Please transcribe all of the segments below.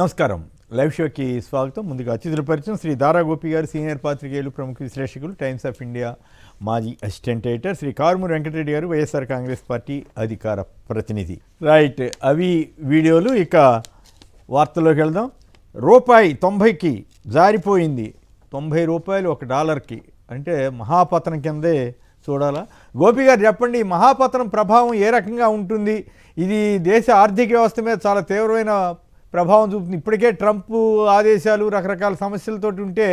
నమస్కారం. లైవ్ షోకి స్వాగతం. ముందుగా అతిథుల పరిచయం. శ్రీ దారా గోపి గారు, సీనియర్ పాత్రికేయులు, ప్రముఖ విశ్లేషకులు, టైమ్స్ ఆఫ్ ఇండియా మాజీ అసిస్టెంట్ ఎడిటర్. శ్రీ కారుమూరి వెంకటరెడ్డి గారు, వైఎస్ఆర్ కాంగ్రెస్ పార్టీ అధికార ప్రతినిధి. రైట్, అవి వీడియోలు. ఇక వార్తల్లోకి వెళ్దాం. రూపాయి 90కి జారిపోయింది. 90 రూపాయలు $1 అంటే మహాపతనం కిందే చూడాలా? గోపి గారు చెప్పండి, ఈ మహాపతనం ప్రభావం ఏ రకంగా ఉంటుంది? ఇది దేశ ఆర్థిక వ్యవస్థ మీద చాలా తీవ్రమైన ప్రభావం చూపుతుంది. ఇప్పటికే ట్రంప్ ఆదేశాలు రకరకాల సమస్యలతోటి ఉంటే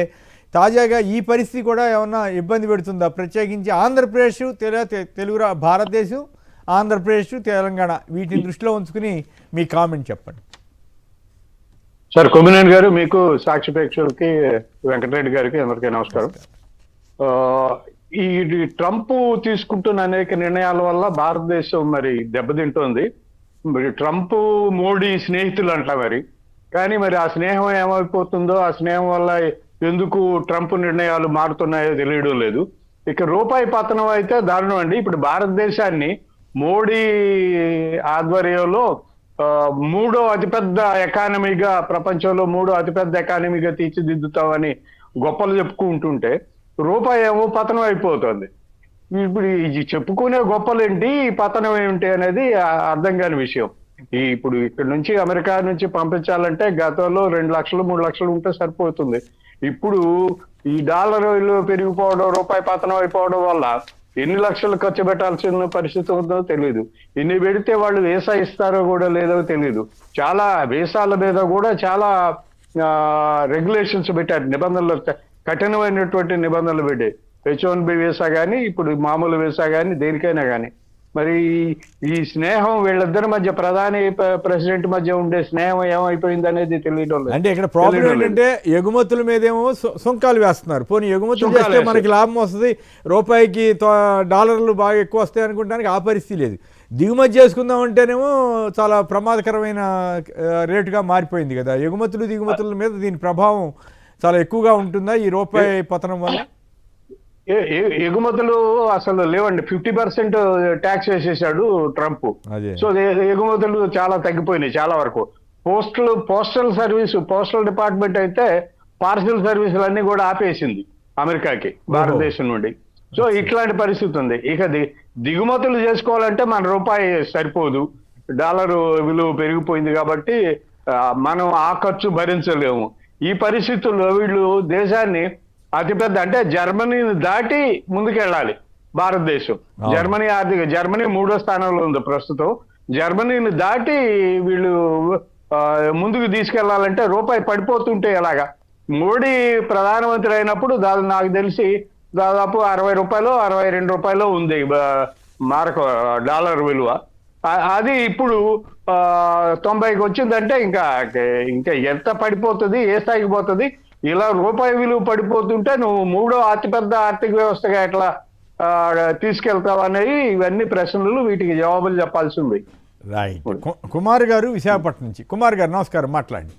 తాజాగా ఈ పరిస్థితి కూడా ఏమన్నా ఇబ్బంది పెడుతుందా? ప్రత్యేకించి ఆంధ్రప్రదేశ్, తెలుగు భారతదేశం, ఆంధ్రప్రదేశ్, తెలంగాణ వీటిని దృష్టిలో ఉంచుకుని మీ కామెంట్ చెప్పండి. సార్, కొమ్మినేని గారు, మీకు, సాక్షి ప్రేక్షకులకి, వెంకటరెడ్డి గారికి అందరికీ నమస్కారం. ఈ ట్రంప్ తీసుకుంటున్న అనేక నిర్ణయాల వల్ల భారతదేశం మరి దెబ్బతింటోంది. మరి ట్రంప్ మోడీ స్నేహితులు అంట మరి, కానీ మరి ఆ స్నేహం ఏమైపోతుందో, ఆ స్నేహం వల్ల ఎందుకు ట్రంప్ నిర్ణయాలు మారుతున్నాయో తెలియడం లేదు. ఇక రూపాయి పతనం అయితే దారుణం అండి. ఇప్పుడు భారతదేశాన్ని మోడీ ఆధ్వర్యంలో 3వ అతిపెద్ద ఎకానమీగా, ప్రపంచంలో 3వ అతిపెద్ద ఎకానమీగా తీర్చిదిద్దుతామని గొప్పలు చెప్పుకుంటుంటే రూపాయి ఏమో పతనం అయిపోతుంది. ఇప్పుడు ఈ చెప్పుకునే గొప్పలేంటి, ఈ పతనం ఏమిటి అనేది అర్థం కాని విషయం. ఇప్పుడు ఇక్కడ నుంచి అమెరికా నుంచి పంపించాలంటే గతంలో 2 లక్షలు 3 లక్షలు ఉంటే సరిపోతుంది. ఇప్పుడు ఈ డాలర్ పెరిగిపోవడం, రూపాయి పతనం అయిపోవడం వల్ల ఎన్ని లక్షలు ఖర్చు పెట్టాల్సిన పరిస్థితి ఉందో తెలియదు. ఎన్ని పెడితే వాళ్ళు వీసా ఇస్తారో కూడా లేదో తెలియదు. చాలా వీసాల మీద కూడా చాలా రెగ్యులేషన్స్ పెట్టారు, నిబంధనలు, కఠినమైనటువంటి నిబంధనలు పెట్టాయి. H1B వీసా కానీ, ఇప్పుడు మామూలు వీసా కానీ, దేనికైనా కానీ. మరి ఈ స్నేహం వీళ్ళిద్దరి మధ్య, ప్రధాని ప్రెసిడెంట్ మధ్య ఉండే స్నేహం ఏమైపోయింది అనేది తెలియడం లేదు. అంటే ఇక్కడ ప్రాబ్లం ఏంటంటే ఎగుమతుల మీదేమో సుంకాలు వేస్తున్నారు. పోనీ ఎగుమతులు చేస్తే మనకి లాభం వస్తుంది, రూపాయికి డాలర్లు బాగా ఎక్కువ వస్తాయి అనుకుంటానికి ఆ పరిస్థితి లేదు. దిగుమతి చేసుకుందాం అంటేనేమో చాలా ప్రమాదకరమైన రేటుగా మారిపోయింది కదా. దిగుమతుల మీద దీని ప్రభావం చాలా ఎక్కువగా ఉంటుందా ఈ రూపాయి పతనం వల్ల? ఎగుమతులు అసలు లేవండి. 50% ట్యాక్స్ వేసేసాడు ట్రంప్. సో ఎగుమతులు చాలా తగ్గిపోయినాయి చాలా వరకు. పోస్టల్ డిపార్ట్మెంట్ అయితే పార్సల్ సర్వీసులన్నీ కూడా ఆపేసింది అమెరికాకి, భారతదేశం నుండి. సో ఇట్లాంటి పరిస్థితి ఉంది. ఇక దిగుమతులు చేసుకోవాలంటే మన రూపాయి సరిపోదు, డాలర్ విలువ పెరిగిపోయింది కాబట్టి మనం ఆ ఖర్చు భరించలేము. ఈ పరిస్థితుల్లో వీళ్ళు దేశాన్ని అతిపెద్ద, అంటే జర్మనీని దాటి ముందుకెళ్ళాలి భారతదేశం. జర్మనీ 3వ స్థానంలో ఉంది ప్రస్తుతం. జర్మనీని దాటి వీళ్ళు ముందుకు తీసుకెళ్లాలంటే రూపాయి పడిపోతుంటే ఎలాగా? మోడీ ప్రధానమంత్రి అయినప్పుడు నాకు తెలిసి దాదాపు 60 రూపాయలు 62 రూపాయలు ఉంది డాలర్ విలువ. అది ఇప్పుడు 90కి వచ్చిందంటే ఇంకా ఎంత పడిపోతుంది, ఏ స్థాయికి పోతుంది? ఇలా రూపాయి విలువ పడిపోతుంటే నువ్వు 3వ అతిపెద్ద ఆర్థిక వ్యవస్థగా ఎట్లా తీసుకెళ్తావు అనేవి ఇవన్నీ ప్రశ్నలు, వీటికి జవాబులు చెప్పాల్సి ఉంది. రైట్. కుమార్ గారు విశాఖపట్నం నుంచి. కుమార్ గారు నమస్కారం, మాట్లాడండి.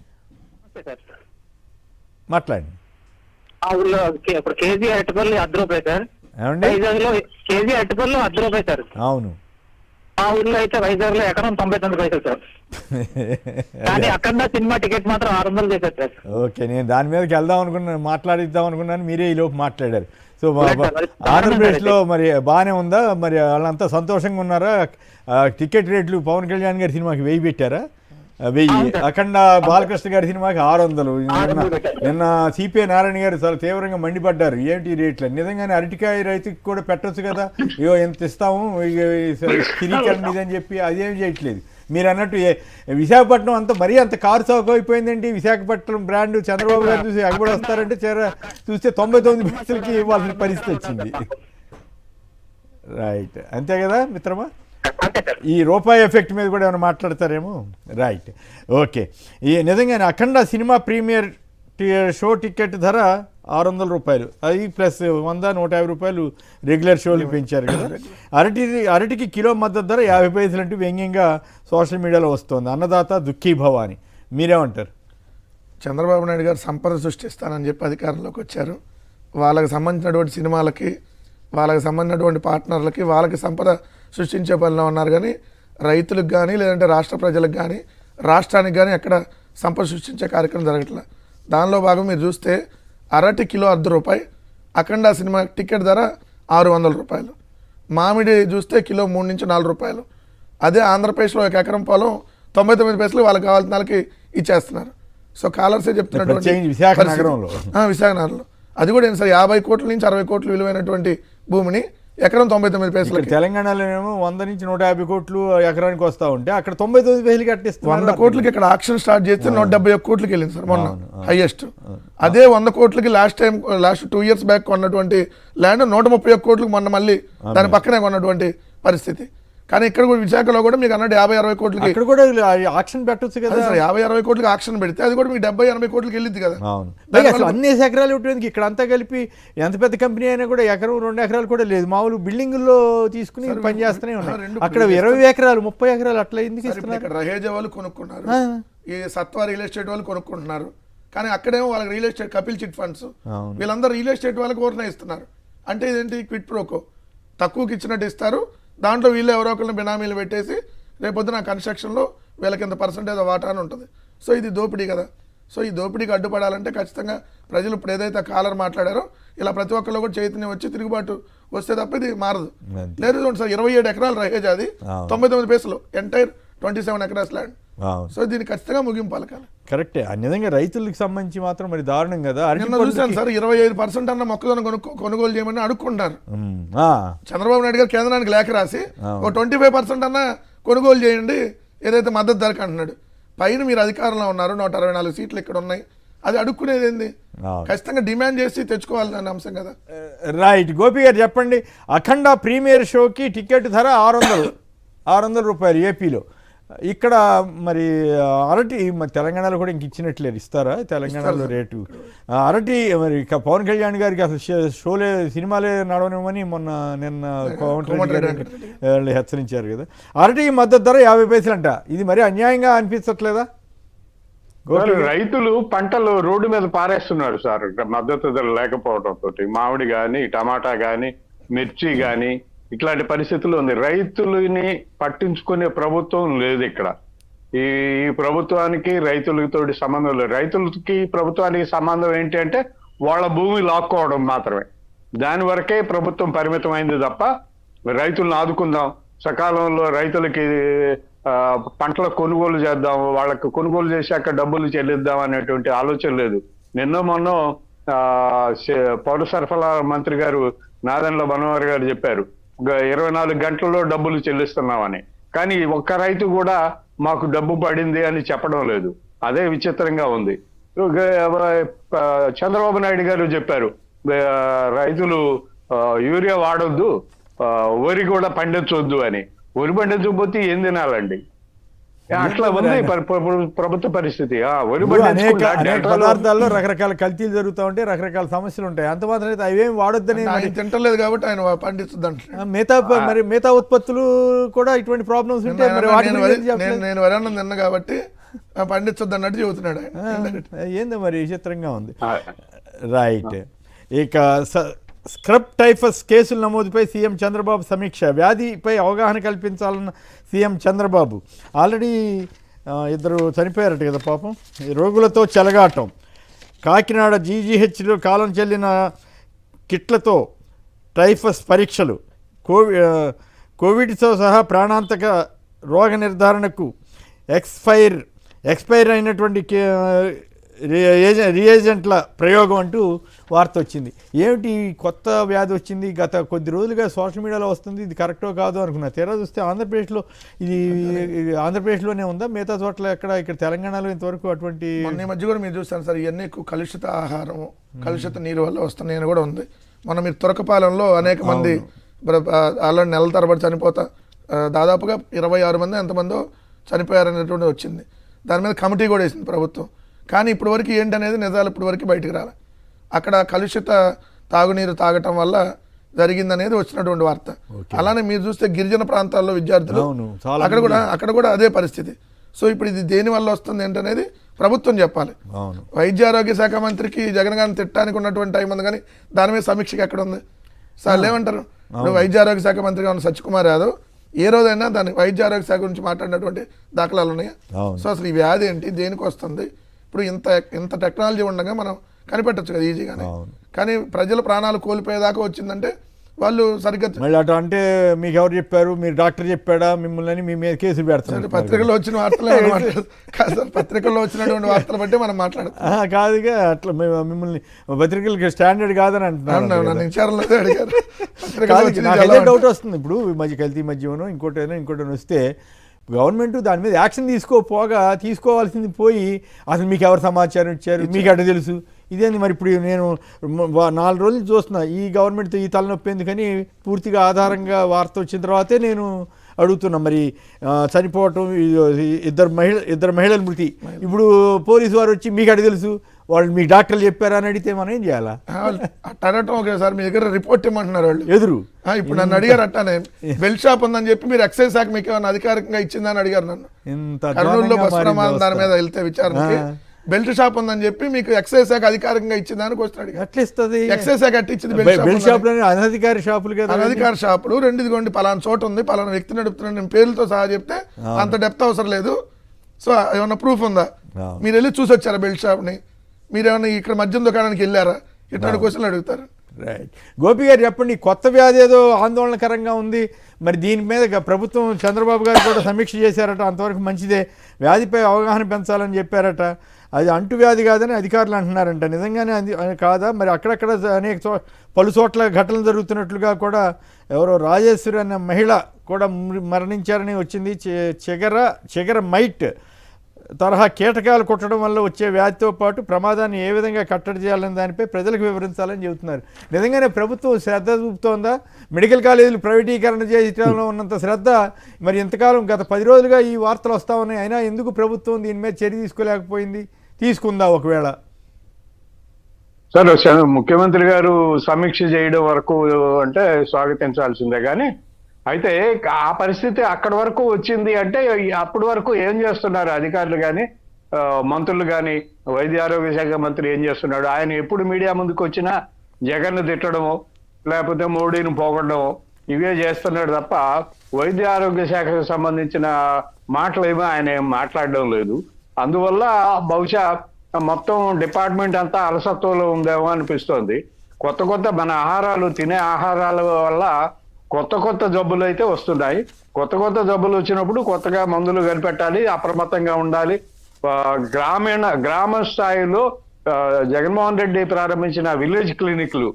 ఇప్పుడు కేజీ అరటిపళ్ళు ₹10 సార్. కేజీ అరటిపళ్ళు ₹10 సార్. అవును. ఆ ఊర్లో అయితే వైజాగ్ లో ఎకరం 99 పైసలు సార్. కానీ అక్కడ సినిమా టికెట్ మాత్రం 600 చేశారు సార్. ఓకే, నేను దాని మీదకి మాట్లాడిద్దాం అనుకున్నాను, మీరే ఈ లోపు మాట్లాడారు. సో ఆంధ్రప్రదేశ్లో మరి బాగానే ఉందా? మరి వాళ్ళంతా సంతోషంగా ఉన్నారా? టికెట్ రేట్లు పవన్ కళ్యాణ్ గారి సినిమాకి 1000 పెట్టారా? 1000. అఖండ బాలకృష్ణ గారి సినిమాకి 600. నిన్న సిపిఐ నారాయణ గారు చాలా తీవ్రంగా మండిపడ్డారు. ఏంటి రేట్లు? నిజంగానే అరటికాయ రైతుకి కూడా పెట్టొచ్చు కదా, ఇగో ఎంత ఇస్తాము స్థిరీకరణ ఇదని చెప్పి అదేం చేయట్లేదు. మీరు అన్నట్టు విశాఖపట్నం అంతా మరీ అంత కారు చౌక అయిపోయిందండి. విశాఖపట్నం బ్రాండ్ చంద్రబాబు గారు చూసి ఎగబడి వస్తారంటే చూస్తే 99 పైసలకి ఇవ్వాల్సిన పరిస్థితి వచ్చింది. రైట్, అంతే కదా మిత్రమా? ఈ రూపాయి ఎఫెక్ట్ మీద కూడా ఏమైనా మాట్లాడతారేమో. Right, okay. ఈ నిజంగానే అఖండ సినిమా ప్రీమియర్ షో టికెట్ ధర ₹600, అది ప్లస్ 100 150 రూపాయలు రెగ్యులర్ షోలు పెంచారు కదా. అరటికి కిలో మద్దతు ధర 50 పైసలు అంటూ వ్యంగ్యంగా సోషల్ మీడియాలో వస్తుంది. అన్నదాత దుఃఖీభవ అని మీరేమంటారు? చంద్రబాబు నాయుడు గారు సంపద సృష్టిస్తానని చెప్పి అధికారంలోకి వచ్చారు. వాళ్ళకి సంబంధించినటువంటి సినిమాలకి, వాళ్ళకి సంబంధించినటువంటి పార్ట్నర్లకి వాళ్ళకి సంపద సృష్టించే పనిలో ఉన్నారు. కానీ రైతులకు కానీ, లేదంటే రాష్ట్ర ప్రజలకు కానీ, రాష్ట్రానికి కానీ ఎక్కడ సంపద సృష్టించే కార్యక్రమం జరగట్లేదు. దానిలో భాగం మీరు చూస్తే అరటి కిలో ₹1.5, అఖండ సినిమా టికెట్ ధర ₹600. మామిడి చూస్తే కిలో ₹3 నుంచి ₹4. అదే ఆంధ్రప్రదేశ్లో 1 ఎకరం పొలం 99 పైసలు వాళ్ళకి కావాల్సిన వాళ్ళకి ఇచ్చేస్తున్నారు. సో కాలర్సే చెప్తున్నటువంటి ప్రత్యేకించి విశాఖ పరిస్థితి. నగరంలో. విశాఖ నగరంలో అది కూడా ఏంటి సార్, 50 కోట్ల నుంచి 60 కోట్లు విలువైనటువంటి భూమిని ఎకరం 99 పైసలకి. తెలంగాణలో ఏమో 100 నుంచి 150 కోట్లు ఎకరానికి వస్తూ ఉంటే అక్కడ 99 పైసలు కట్టిస్తున్నారు. 100 కోట్లకి ఇక్కడ ఆక్షన్ స్టార్ట్ చేస్తే 171 కోట్లకి వెళ్ళింది సార్ మొన్న హైయెస్ట్. అదే 100 కోట్లకి లాస్ట్ 2 years బ్యాక్ కొన్నటువంటి ల్యాండ్ 131 కోట్లకి మొన్న మళ్ళీ దాని పక్కనే కొన్నటువంటి పరిస్థితి. కానీ ఇక్కడ కూడా విశాఖలో కూడా మీకు అన్నట్టు 50-60 కోట్లకి ఇక్కడ కూడా ఆక్షన్ పెట్టొచ్చు కదా సార్. 50-60 కోట్లకి ఆక్షన్ పెడితే అది కూడా మీకు 70-80 కోట్లకి వెళ్ళింది కదా. అవును, అసలు అన్ని ఎకరాలు ఇవ్వడానికి ఇక్కడ అంతా కలిపి ఎంత పెద్ద కంపెనీ అయినా కూడా ఎకరం 2 ఎకరాలు కూడా లేదు. మామూలు బిల్డింగుల్లో తీసుకుని పని చేస్తూనే ఉన్నాయి. అక్కడ 20 ఎకరాలు 30 ఎకరాలు అట్లా ఎందుకు ఇస్తున్నారు? ఇక్కడ రహేజా వాళ్ళు కొనుక్కున్నారు, ఈ సత్వా రియల్ ఎస్టేట్ వాళ్ళు కొనుక్కుంటున్నారు. కానీ అక్కడేమో వాళ్ళకి real estate Kapil chit funds వీళ్ళందరూ రియల్ ఎస్టేట్ వాళ్ళకి ఓర్న ఇస్తున్నారు. అంటే ఇదేంటి క్విట్ ప్రోకో, తక్కువకి ఇచ్చినట్టు ఇస్తారు, దాంట్లో వీళ్ళు ఎవరో ఒకరిని బినామీలు పెట్టేసి రేపొద్దున కన్స్ట్రక్షన్లో వీళ్ళకి ఎంత పర్సెంటేజ్ వాటా అని ఉంటుంది. సో ఇది దోపిడీ కదా. సో ఈ దోపిడీకి అడ్డుపడాలంటే ఖచ్చితంగా ప్రజలు ఇప్పుడు ఏదైతే కాలర్ మాట్లాడారో ఇలా ప్రతి ఒక్కరిలో కూడా చైతన్యం వచ్చి తిరుగుబాటు వస్తే తప్ప ఇది మారదు. లేదు చూడండి సార్, 27 ఎకరాలు రహేజా, అది 99 పైసలు ఎంటైర్ 27 acres ల్యాండ్. సో దీన్ని ఖచ్చితంగా ముగింపు పలకాలి. కరెక్టే. నిజంగా రైతులకు సంబంధించి మాత్రం మరి దారుణం కదా. నిన్న చూశాను సార్, 25% అన్న మొక్కజొన్న కొనుగోలు చేయమని అడుక్కుంటారు. చంద్రబాబు నాయుడు గారు కేంద్రానికి లేఖ రాసి 25% అన్న కొనుగోలు చేయండి ఏదైతే మద్దతు ధరకు అంటున్నాడు. పైన మీరు అధికారంలో ఉన్నారు, 164 సీట్లు ఇక్కడ ఉన్నాయి, అది అడుక్కునేది ఏంది? ఖచ్చితంగా డిమాండ్ చేసి తెచ్చుకోవాలి అనే అంశం కదా. రైట్. గోపి గారు చెప్పండి, అఖండ ప్రీమియర్ షోకి టికెట్ ధర ₹600 ఏపీలో. ఇక్కడ మరి అరటి మరి తెలంగాణలో కూడా ఇంక ఇచ్చినట్లేదు, ఇస్తారా తెలంగాణలో రేటు? అరటి మరి పవన్ కళ్యాణ్ గారికి అసలు షోలే సినిమాలే నడవనివ్వమని నిన్న కోమటిరెడ్డి హెచ్చరించారు కదా. అరటి మద్దతు ధర 50 పైసలు అంట. ఇది మరి అన్యాయంగా అనిపించట్లేదా? రైతులు పంటలు రోడ్డు మీద పారేస్తున్నారు సార్ మద్దతు ధర లేకపోవడంతో. మామిడి కానీ, టమాటా కానీ, మిర్చి కానీ ఇట్లాంటి పరిస్థితులు ఉంది. రైతులని పట్టించుకునే ప్రభుత్వం లేదు ఇక్కడ. ఈ ప్రభుత్వానికి రైతులతో సంబంధం లేదు. రైతులకి ప్రభుత్వానికి సంబంధం ఏంటి అంటే వాళ్ళ భూమి లాక్కోవడం మాత్రమే. దాని వరకే ప్రభుత్వం పరిమితమైంది తప్ప రైతులను ఆదుకుందాం, సకాలంలో రైతులకి పంటల కొనుగోలు చేద్దాం, వాళ్ళకి కొనుగోలు చేశాక డబ్బులు చెల్లిద్దాం అనేటువంటి ఆలోచన లేదు. మొన్న పౌర సరఫరా మంత్రి గారు నాదెండ్ల మనోహర్ గారు చెప్పారు 24 గంటల్లో డబ్బులు చెల్లిస్తున్నామని. కానీ ఒక్క రైతు కూడా మాకు డబ్బు పడింది అని చెప్పడం లేదు. అదే విచిత్రంగా ఉంది. చంద్రబాబు నాయుడు గారు చెప్పారు రైతులు యూరియా వాడొద్దు, వరి కూడా పండించొద్దు అని. వరి పండించకపోతే ఏం తినాలండి? అట్లా ఉంది ప్రభుత్వ పరిస్థితి. అనేక పదార్థాల్లో రకరకాల కల్తీలు జరుగుతూ ఉంటాయి, రకరకాల సమస్యలు ఉంటాయి. అంత మాత్రం అయితే అవేం వాడొద్దని తింటలేదు కాబట్టి ఆయన పండిస్తుంది. మిగతా ఉత్పత్తులు కూడా ఇటువంటి ప్రాబ్లమ్స్ ఉంటాయి. నేను వరన్నం తిన్నా కాబట్టి పండించొద్దు అన్నట్టు చెబుతున్నాడు. ఏందో మరి విచిత్రంగా ఉంది. రైట్. ఇక స్క్రబ్ టైఫస్ కేసుల నమోదుపై సీఎం చంద్రబాబు సమీక్ష. వ్యాధిపై అవగాహన కల్పించాలన్న సీఎం చంద్రబాబు. ఆల్రెడీ 2 చనిపోయారట కదా పాపం. రోగులతో చెలగాటం. కాకినాడ జీజీహెచ్లో కాలం చెల్లిన కిట్లతో టైఫస్ పరీక్షలు. కోవిడ్తో సహా ప్రాణాంతక రోగ నిర్ధారణకు ఎక్స్పైర్ అయినటువంటి రియేజెంట్ల ప్రయోగం అంటూ వార్త వచ్చింది. ఏమిటి కొత్త వ్యాధి వచ్చింది, గత కొద్ది రోజులుగా సోషల్ మీడియాలో వస్తుంది, ఇది కరెక్టో కాదో అనుకున్నా. తీరా చూస్తే ఆంధ్రప్రదేశ్లో ఆంధ్రప్రదేశ్లోనే ఉందా? మిగతా చోట్ల ఇక్కడ తెలంగాణలో ఇంతవరకు అటువంటి ఈ మధ్య కూడా మీరు చూస్తాను సార్, ఇవన్నీ కలుషిత ఆహారం, కలుషిత నీరు వల్ల వస్తున్నాయని కూడా ఉంది. మనం మీరు తురకపాలెంలో అనేక మంది అలా నెలల తరబడి చనిపోతా దాదాపుగా 26 మంది ఎంతమందో చనిపోయారనేటువంటి వచ్చింది. దాని మీద కమిటీ కూడా వేసింది ప్రభుత్వం. కానీ ఇప్పటి వరకు ఏంటనేది నిజాలు ఇప్పటి వరకు బయటకు రాలి. అక్కడ కలుషిత తాగునీరు తాగటం వల్ల జరిగిందనేది వచ్చినటువంటి వార్త. అలానే మీరు చూస్తే గిరిజన ప్రాంతాల్లో విద్యార్థులు అక్కడ కూడా అదే పరిస్థితి. సో ఇప్పుడు ఇది దేని వల్ల వస్తుంది ఏంటనేది ప్రభుత్వం చెప్పాలి. వైద్య ఆరోగ్య శాఖ మంత్రికి జగన్ గారిని తిట్టడానికి ఉన్నటువంటి టైం ఉంది, కానీ దాని మీద సమీక్షకి ఎక్కడ ఉంది సార్? ఏమంటారు? వైద్య ఆరోగ్య శాఖ మంత్రిగా ఉన్న సత్యకుమార్ యాదవ్ ఏ రోజైనా దాని వైద్య ఆరోగ్య శాఖ గురించి మాట్లాడినటువంటి దాఖలాలు ఉన్నాయా? అవును. సో అసలు ఈ వ్యాధి ఏంటి, దేనికి వస్తుంది, ఇప్పుడు ఇంత టెక్నాలజీ ఉండగా మనం కనిపెట్టచ్చు కదా ఈజీగానే. అవును. కానీ ప్రజల ప్రాణాలు కోల్పోయేదాకా వచ్చిందంటే వాళ్ళు సరిగ్గా మళ్ళీ అటు అంటే మీకు ఎవరు చెప్పారు, మీరు డాక్టర్ చెప్పాడా మిమ్మల్ని, మీ మీద కేసులు పెడతారు. పత్రికల్లో వచ్చిన వార్తలే మనం మాట్లాడదు కాదు సార్, పత్రికల్లో వచ్చినటువంటి వార్తలు బట్టి మనం మాట్లాడతాం. కాదుగా అట్లా మిమ్మల్ని పత్రికలకి స్టాండర్డ్ కాదని అంటున్నాను. నన్ను విచారణలో అడిగారు. డౌట్ వస్తుంది ఇప్పుడు కల్తీ మద్యమనో ఇంకోటైనా వస్తే గవర్నమెంట్ దాని మీద యాక్షన్ తీసుకోవాల్సింది పోయి అసలు మీకు ఎవరు సమాచారం ఇచ్చారు, మీకు ఎట్ట తెలుసు, ఇదేంది మరి. ఇప్పుడు నేను 4 రోజులు చూస్తున్నా ఈ గవర్నమెంట్తో ఈ తలనొప్పి ఎందుకని పూర్తిగా ఆధారంగా వార్త వచ్చిన తర్వాతే నేను అడుగుతున్నా. మరి చనిపోవటం, ఇద్దరు మహిళల మృతి, ఇప్పుడు పోలీసు వారు వచ్చి మీకు ఎట్ట తెలుసు, వాళ్ళు మీకు డాక్టర్లు చెప్పారా అని అడిగితే మనం ఏం చేయాలా? అడగటం ఓకే సార్, మీ దగ్గర రిపోర్ట్ ఇవ్వమంటున్నారు వాళ్ళు ఎదురు. ఇప్పుడు నన్ను అడిగారు అట్టానే, బెల్ట్ షాప్ ఉందని చెప్పి మీరు ఎక్సైజ్ శాఖ మీకు ఏమైనా అధికారికంగా ఇచ్చిందని అడిగారు నన్ను. కర్నూలులో బస్ ప్రమాదం దాని మీద వెళ్తే విచారణకి బెల్ట్ షాప్ ఉందని చెప్పి మీకు ఎక్సైజ్ శాఖ అధికారికంగా ఇచ్చిందని క్వశ్చన్ అడిగారు. ఎట్లా ఇస్తుంది ఎక్సైజ్ శాఖ అట్టి ఇచ్చింది బెల్ట్ షాప్ అనధికారి షాపులు కదా, అనధికార షాపులు. ఇదిగోండి పలానా చోట ఉంది, పలానా వ్యక్తి నడుపుతున్నాడు, నేను పేర్లతో సహా చెప్తే అంత డెప్త్ అవసరం లేదు. సో ఏమన్నా ప్రూఫ్ ఉందా, మీరు వెళ్ళి చూసి వచ్చారా బెల్ట్ షాప్ని, మీరు ఏమన్నా ఇక్కడ మద్యం దుకాణానికి వెళ్ళారా, ఇట్లాంటి క్వశ్చన్లు అడుగుతారు. రైట్. గోపి గారు చెప్పండి, కొత్త వ్యాధి ఏదో ఆందోళనకరంగా ఉంది, మరి దీని మీద ప్రభుత్వం చంద్రబాబు గారు కూడా సమీక్ష చేశారట, అంతవరకు మంచిదే, వ్యాధిపై అవగాహన పెంచాలని చెప్పారట, అది అంటువ్యాధి కాదని అధికారులు అంటున్నారంట, నిజంగానే అది కాదా? మరి అక్కడక్కడ పలు చోట్ల ఘటనలు జరుగుతున్నట్లుగా కూడా ఎవరో రాజేశ్వరి అనే మహిళ కూడా మరణించారని వచ్చింది. చెగర మైట్ తరహా కీటకాలు కుట్టడం వల్ల వచ్చే వ్యాధితో పాటు ప్రమాదాన్ని ఏ విధంగా కట్టడి చేయాలని దానిపై ప్రజలకు వివరించాలని చెబుతున్నారు. నిజంగానే ప్రభుత్వం శ్రద్ధ చూపుతోందా? మెడికల్ కాలేజీలు ప్రైవేటీకరణ చేయడంలో ఉన్నంత శ్రద్ధ మరి ఇంతకాలం గత 10 రోజులుగా ఈ వార్తలు వస్తూ ఉన్నాయి, అయినా ఎందుకు ప్రభుత్వం దీని మీద చర్య తీసుకోలేకపోయింది? తీసుకుందా ఒకవేళ? సార్, ముఖ్యమంత్రి గారు సమీక్ష చేయడం వరకు అంటే స్వాగతించాల్సిందే, కానీ అయితే ఆ పరిస్థితి అక్కడి వరకు వచ్చింది అంటే అప్పటి వరకు ఏం చేస్తున్నారు అధికారులు కానీ మంత్రులు కానీ, వైద్య ఆరోగ్య శాఖ మంత్రి ఏం చేస్తున్నాడు? ఆయన ఎప్పుడు మీడియా ముందుకు వచ్చినా జగన్ను తిట్టడము లేకపోతే మోడీని పోగొట్టడము ఇవే చేస్తున్నాడు తప్ప వైద్య ఆరోగ్య శాఖకు సంబంధించిన మాటలు ఏమో ఆయన ఏం మాట్లాడడం లేదు. అందువల్ల బహుశా మొత్తం డిపార్ట్మెంట్ అంతా అలసత్వంలో ఉందేమో అనిపిస్తోంది. కొత్త మన ఆహారాలు తినే ఆహారాల వల్ల కొత్త జబ్బులు అయితే వస్తున్నాయి. కొత్త జబ్బులు వచ్చినప్పుడు కొత్తగా మందులు కనిపెట్టాలి, అప్రమత్తంగా ఉండాలి. గ్రామ స్థాయిలో జగన్మోహన్ రెడ్డి ప్రారంభించిన విలేజ్ క్లినిక్లు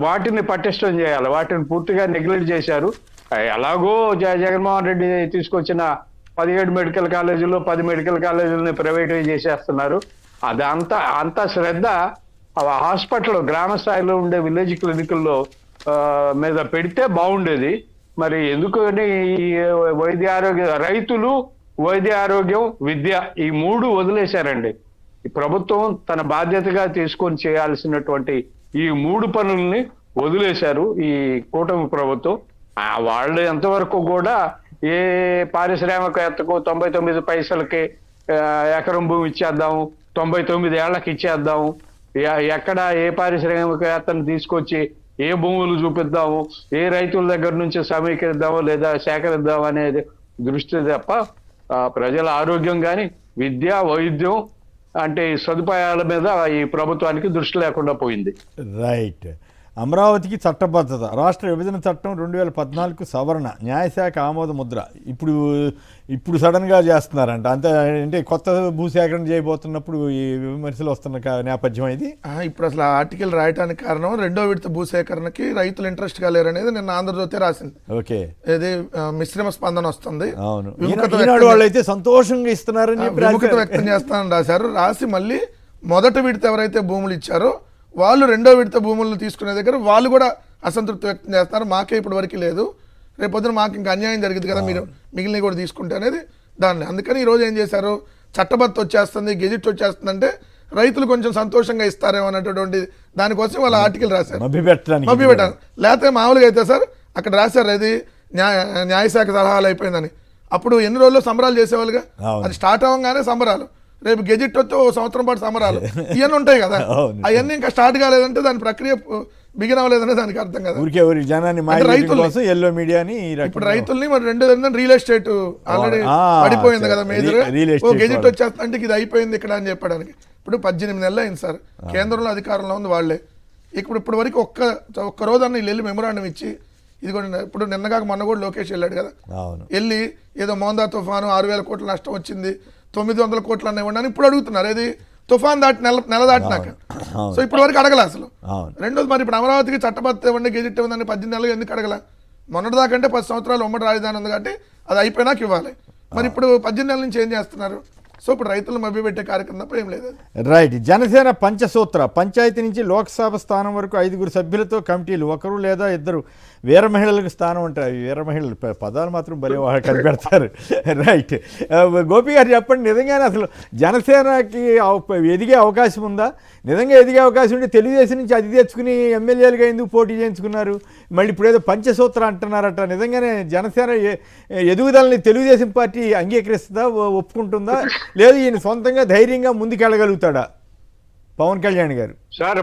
వాటిని పటిష్టం చేయాలి. వాటిని పూర్తిగా నెగ్లెక్ట్ చేశారు. ఎలాగో జగన్మోహన్ రెడ్డి తీసుకొచ్చిన 17 మెడికల్ కాలేజీల్లో 10 మెడికల్ కాలేజీలని ప్రైవేటైజ్ చేసేస్తున్నారు. అది అంత శ్రద్ధ హాస్పిటల్ గ్రామ స్థాయిలో ఉండే విలేజ్ క్లినిక్ల్లో మీద పెడితే బాగుండేది. మరి ఎందుకని వైద్య ఆరోగ్య రైతులు, వైద్య ఆరోగ్యం, విద్య ఈ 3 వదిలేశారండి. ఈ ప్రభుత్వం తన బాధ్యతగా తీసుకొని చేయాల్సినటువంటి ఈ 3 పనుల్ని వదిలేశారు ఈ కూటమి ప్రభుత్వం. వాళ్ళు ఎంతవరకు కూడా ఏ పారిశ్రామికవేత్తకు 99 పైసలకి ఎకరం భూమి ఇచ్చేద్దాము, 99 ఏళ్లకి ఇచ్చేద్దాము, ఎక్కడ ఏ పారిశ్రామికవేత్తను తీసుకొచ్చి ఏ భూములు చూపిద్దాము, ఏ రైతుల దగ్గర నుంచి సమీకరిద్దాము లేదా సేకరిద్దాము అనేది దృష్టి తప్ప ప్రజల ఆరోగ్యం కానీ విద్య, వైద్యం అంటే ఈ సదుపాయాల మీద ఈ ప్రభుత్వానికి దృష్టి లేకుండా పోయింది. రైట్. అమరావతికి చట్టబద్ధత, రాష్ట్ర విభజన చట్టం 2014 సవరణ, న్యాయశాఖ ఆమోద ముద్ర ఇప్పుడు సడన్గా చేస్తున్నారంట. అంతే అంటే కొత్త భూసేకరణ చేయబోతున్నప్పుడు ఈ విమర్శలు వస్తున్న నేపథ్యం ఇది. ఇప్పుడు అసలు ఆర్టికల్ రాయడానికి కారణం 2వ విడత భూసేకరణకి రైతులు ఇంట్రెస్ట్ గా లేరనేది నిన్న ఆంధ్రజ్యోతి రాసింది. ఓకే, ఇది మిశ్రమ స్పందన వస్తుంది. అవును, ఈనాడు వాళ్ళు అయితే సంతోషంగా ఇస్తున్నారని విముఖత వ్యక్తం చేస్తానని రాశారు. రాసి మళ్ళీ మొదటి విడత ఎవరైతే భూములు ఇచ్చారో వాళ్ళు 2వ విడత భూములను తీసుకునే దగ్గర వాళ్ళు కూడా అసంతృప్తి వ్యక్తం చేస్తారు. మాకే ఇప్పటి వరకు లేదు, రేపొద్దున మాకు ఇంకా అన్యాయం జరిగింది కదా, మీరు మిగిలినవి కూడా తీసుకుంటే అనేది దాన్ని. అందుకని ఈరోజు ఏం చేశారు, చట్టబద్ధత వచ్చేస్తుంది, గెజిట్ వచ్చేస్తుంది అంటే రైతులు కొంచెం సంతోషంగా ఇస్తారేమో అన్నటువంటి దానికోసం వాళ్ళ ఆర్టికల్ రాశారు, మభ్యపెట్టాను. లేకపోతే మామూలుగా అయితే సార్ అక్కడ రాశారు అది న్యాయశాఖ సలహాలు అయిపోయిందని. అప్పుడు ఎన్ని రోజుల్లో సంబరాలు చేసేవాళ్ళుగా, అది స్టార్ట్ అవ్వగానే సంబరాలు, రేపు గెజిట్ వస్తే 1 సంవత్సరం పాటు సంబరాలు ఇవన్నీ ఉంటాయి కదా. అవన్నీ ఇంకా స్టార్ట్ కాలేదంటే దాని ప్రక్రియ బిగిన్ అవ్వలేదనే దానికి అర్థం కదా. ఊరికే ఊరి జనాన్ని అంటే మాయ రైతుల్ని- కోసం ఎల్లో మీడియాని ఈ ఇప్పుడు రకంగా రైతుల్ని మరి రెండు రియల్ ఎస్టేట్ ఆల్రెడీ ఆ, పడిపోయింది కదా మేజర్. రియల్ ఓ ఎస్టేట్ గెజిట్ వాళ్ళు. వచ్చేస్తుంటే ఇది అయిపోయింది ఇక్కడ అని చెప్పడానికి. ఇప్పుడు 18 నెలలు అయింది సార్, కేంద్రంలో అధికారంలో ఉంది వాళ్ళే. ఇప్పుడు వరకు ఒక్క రోజు అన్న వీళ్ళు వెళ్ళి మెమోరాండం ఇచ్చి ఇది కూడా ఇప్పుడు నిన్నగాక మొన్న కూడా లోకేష్ వెళ్ళాడు కదా, అవును వెళ్ళి ఏదో మోందా తుఫాను 6,000 కోట్ల నష్టం వచ్చింది, 900 కోట్లు అన్న ఇవ్వండి అని ఇప్పుడు అడుగుతున్నారు. ఏది తుఫాన్ దాటి నెల దాటినాక. అవును. సో ఇప్పటి వరకు అడగల అసలు. అవును రెండోది మరి ఇప్పుడు అమరావతికి చట్టబద్ధత ఇవ్వండి, గెజిట్ ఇవ్వండి 18 నెలలు ఎందుకు అడగల? మొన్నటిదాకంటే 10 సంవత్సరాలు ఉమ్మడి రాజధాని ఉంది కాబట్టి అది అయిపోయినాక ఇవ్వాలి. మరి ఇప్పుడు 18 నెలల నుంచి ఏం చేస్తున్నారు? సో ఇప్పుడు రైతులు మభ్యపెట్టే కార్యక్రమం తప్ప ఏం లేదు. రైట్. జనసేన పంచసూత్ర పంచాయతీ నుంచి లోక్సభ స్థానం వరకు 5 సభ్యులతో కమిటీలు, ఒకరు లేదా ఇద్దరు వీర మహిళలకు స్థానం ఉంటాయి. వీర మహిళలు పదాలు మాత్రం భలే వాళ్ళు కనిపెడతారు. రైట్. గోపి గారు చెప్పండి, నిజంగానే అసలు జనసేనకి ఎదిగే అవకాశం ఉందా? నిజంగా ఎదిగే అవకాశం ఉంటే తెలుగుదేశం నుంచి అది తెచ్చుకుని ఎమ్మెల్యేలుగా ఎందుకు పోటీ చేయించుకున్నారు? మళ్ళీ ఇప్పుడు ఏదో పంచసూత్ర అంటున్నారట. నిజంగానే జనసేన ఎదుగుదలని తెలుగుదేశం పార్టీ అంగీకరిస్తుందా, ఒప్పుకుంటుందా, లేదు ఈయన సొంతంగా ధైర్యంగా ముందుకెళ్ళగలుగుతాడా పవన్ కళ్యాణ్ గారు? సార్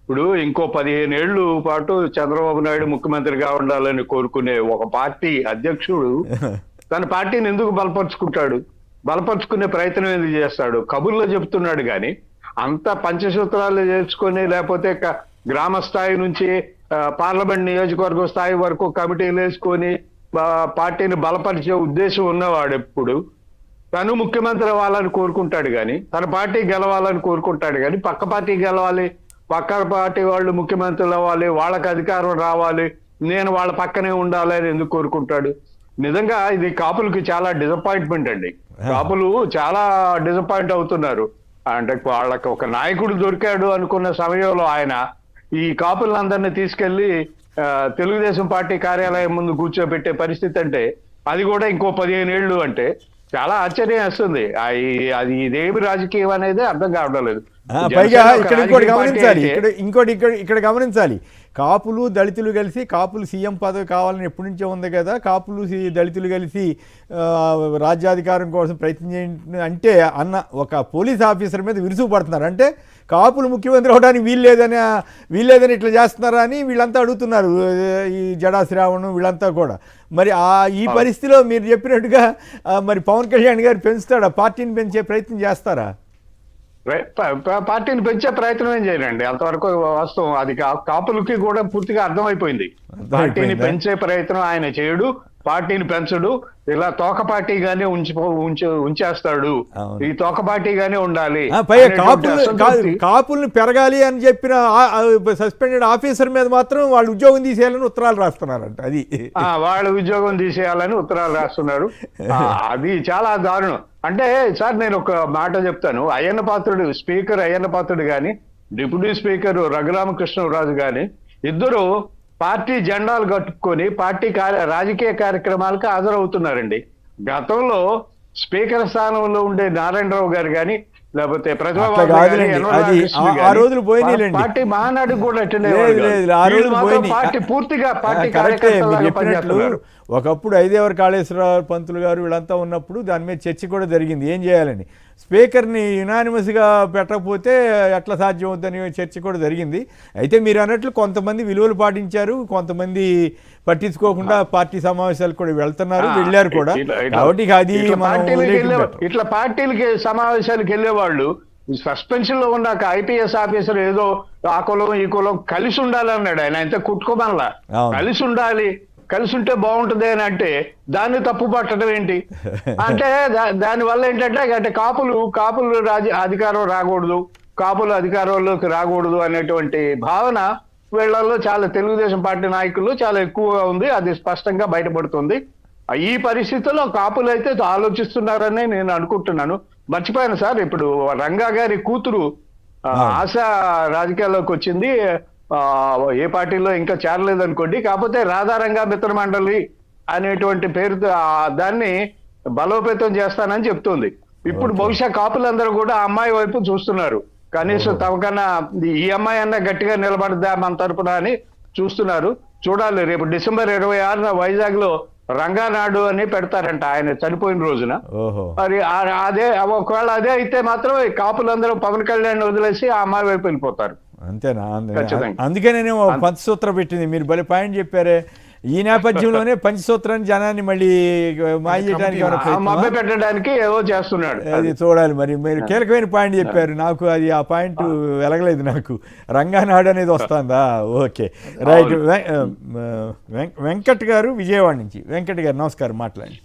ఇప్పుడు ఇంకో 15 ఏళ్ళు పాటు చంద్రబాబు నాయుడు ముఖ్యమంత్రిగా ఉండాలని కోరుకునే ఒక పార్టీ అధ్యక్షుడు తన పార్టీని ఎందుకు బలపరుచుకుంటాడు? బలపరుచుకునే ప్రయత్నం ఎందుకు చేస్తాడు? కబుర్లో చెప్తున్నాడు కానీ అంత పంచసూత్రాలు చేసుకొని లేకపోతే గ్రామ స్థాయి నుంచి పార్లమెంట్ నియోజకవర్గం స్థాయి వరకు కమిటీలు వేసుకొని పార్టీని బలపరిచే ఉద్దేశం ఉన్నవాడు ఎప్పుడు తను ముఖ్యమంత్రి అవ్వాలని కోరుకుంటాడు కానీ, తన పార్టీ గెలవాలని కోరుకుంటాడు కానీ, పక్క పార్టీ గెలవాలి, పక్క పార్టీ వాళ్ళు ముఖ్యమంత్రులు అవ్వాలి, వాళ్ళకి అధికారం రావాలి, నేను వాళ్ళ పక్కనే ఉండాలి అని ఎందుకు కోరుకుంటాడు? నిజంగా ఇది కాపులకి చాలా డిసప్పాయింట్మెంట్ అండి. కాపులు చాలా డిసప్పాయింట్ అవుతున్నారు. అంటే వాళ్ళకి ఒక నాయకుడు దొరికాడు అనుకున్న సమయంలో ఆయన ఈ కాపులందరినీ తీసుకెళ్లి తెలుగుదేశం పార్టీ కార్యాలయం ముందు కూర్చోబెట్టే పరిస్థితి అంటే, అది కూడా ఇంకో 15 ఏళ్ళు అంటే చాలా ఆశ్చర్యం వేస్తుంది. అది ఇదేమి రాజకీయం అనేది అర్థం కావడం లేదు. పైగా ఇక్కడ ఇంకోటి గమనించాలి, ఇక్కడ గమనించాలి, కాపులు దళితులు కలిసి, కాపులు సీఎం పదవి కావాలని ఎప్పటి నుంచో ఉంది కదా, కాపులు దళితులు కలిసి రాజ్యాధికారం కోసం ప్రయత్నం చేయండి అంటే అన్న ఒక పోలీస్ ఆఫీసర్ మీద విరుసుపడుతున్నారు. అంటే కాపులు ముఖ్యమంత్రి అవడానికి వీల్లేదని ఇట్లా చేస్తున్నారా అని వీళ్ళంతా అడుగుతున్నారు, ఈ జడా శ్రావణ్ వీళ్ళంతా కూడా. మరి ఈ పరిస్థితిలో మీరు చెప్పినట్టుగా మరి పవన్ కళ్యాణ్ గారు పెంచుతాడా? పార్టీని పెంచే ప్రయత్నం చేస్తారా? పార్టీని పెంచే ప్రయత్నం ఏం చేయాలండి, అంతవరకు వాస్తవం. అది కాపులకి కూడా పూర్తిగా అర్థమైపోయింది. పార్టీని పెంచే ప్రయత్నం ఆయన చేయడు, పార్టీని పెంచడు, ఇలా తోక పార్టీగానే ఉంచేస్తాడు. ఈ తోక పార్టీగానే ఉండాలి. కాపుల్ని పెరగాలి అని చెప్పిన సస్పెండెడ్ ఆఫీసర్ మీద మాత్రం వాళ్ళు ఉద్యోగం తీసేయాలని ఉత్తరాలు రాస్తున్నారంట. అది వాళ్ళ ఉద్యోగం తీసేయాలని ఉత్తరాలు రాస్తున్నారు. అది చాలా దారుణం. అంటే సార్ నేను ఒక మాట చెప్తాను. స్పీకర్ అయ్యన్న పాత్రుడు గాని, డిప్యూటీ స్పీకర్ రఘురామకృష్ణరాజు గాని ఇద్దరు పార్టీ జెండాలు కట్టుకొని పార్టీ రాజకీయ కార్యక్రమాలకు హాజరవుతున్నారండి. గతంలో స్పీకర్ స్థానంలో ఉండే నారాయణరావు గారు కానీ, లేకపోతే పార్టీ మహానాడు కూడా అటెండ్ అయ్యారు. పార్టీ పూర్తిగా పార్టీ కార్యకర్తలు. ఒకప్పుడు ఐదేవర కాళేశ్వరరావు పంతులు గారు వీళ్ళంతా ఉన్నప్పుడు దాని మీద చర్చ కూడా జరిగింది, ఏం చేయాలని. స్పీకర్ని యునానిమస్గా పెట్టకపోతే ఎట్లా సాధ్యం అవుతుందని చర్చ కూడా జరిగింది. అయితే మీరు అన్నట్లు కొంతమంది విలువలు పాటించారు, కొంతమంది పట్టించుకోకుండా పార్టీ సమావేశాలకు కూడా వెళ్తున్నారు, వెళ్ళారు కూడా. కాబట్టి అది ఇట్లా పార్టీలకి సమావేశాలకు వెళ్ళేవాళ్ళు సస్పెన్షన్ లో ఉన్న ఐపీఎస్ ఆఫీసర్ ఏదో ఆ కులం ఈ కులం కలిసి ఉండాలి అన్నాడు ఆయన. అయితే కుట్టుకోమనలా, కలిసి ఉండాలి, కలిసి ఉంటే బాగుంటుంది అని అంటే దాన్ని తప్పు పట్టడం ఏంటి? అంటే దాని వల్ల ఏంటంటే కాపులు అధికారం రాకూడదు, కాపులు అధికారంలోకి రాకూడదు అనేటువంటి భావన వీళ్ళల్లో చాలా తెలుగుదేశం పార్టీ నాయకులు చాలా ఎక్కువగా ఉంది. అది స్పష్టంగా బయటపడుతుంది. ఈ పరిస్థితుల్లో కాపులు అయితే ఆలోచిస్తున్నారని నేను అనుకుంటున్నాను. మర్చిపోయాను సార్, ఇప్పుడు రంగా గారి కూతురు ఆశ రాజకీయాల్లోకి వచ్చింది. ఏ పార్టీలో ఇంకా చేరలేదు అనుకోండి. కాకపోతే రాధారంగా మిత్ర మండలి అనేటువంటి పేరుతో దాన్ని బలోపేతం చేస్తానని చెప్తుంది. ఇప్పుడు బహుశా కాపులందరూ కూడా ఆ అమ్మాయి వైపు చూస్తున్నారు. కనీసం తమకన్నా ఈ అమ్మాయి అన్నా గట్టిగా నిలబడదా మన తరపున అని చూస్తున్నారు. చూడాలి, రేపు డిసెంబర్ 26న వైజాగ్ లో రంగానాడు అని పెడతారంట ఆయన చనిపోయిన రోజున. మరి ఒకవేళ అదే అయితే మాత్రం కాపులందరూ పవన్ కళ్యాణ్ వదిలేసి ఆ అమ్మాయి వైపు వెళ్ళిపోతారు. అంతేనా ఖచ్చితంగా. అందుకే నేను పంచసూత్రం పెట్టింది. మీరు భలే పాయింట్ చెప్పారే. ఈ నేపథ్యంలోనే పంచసూత్రాన్ని జనాన్ని మళ్ళీ మాయడానికి మభ్య పెట్టడానికి ఏవో చేస్తున్నాడు. అది చూడాలి. మరి మీరు కీలకమైన పాయింట్ చెప్పారు. నాకు అది ఆ పాయింట్ వెలగలేదు. నాకు రంగానాడు అనేది వస్తుందా? Okay, right. వెంకట్ గారు విజయవాడ నుంచి. వెంకట్ గారు నమస్కారం, మాట్లాడండి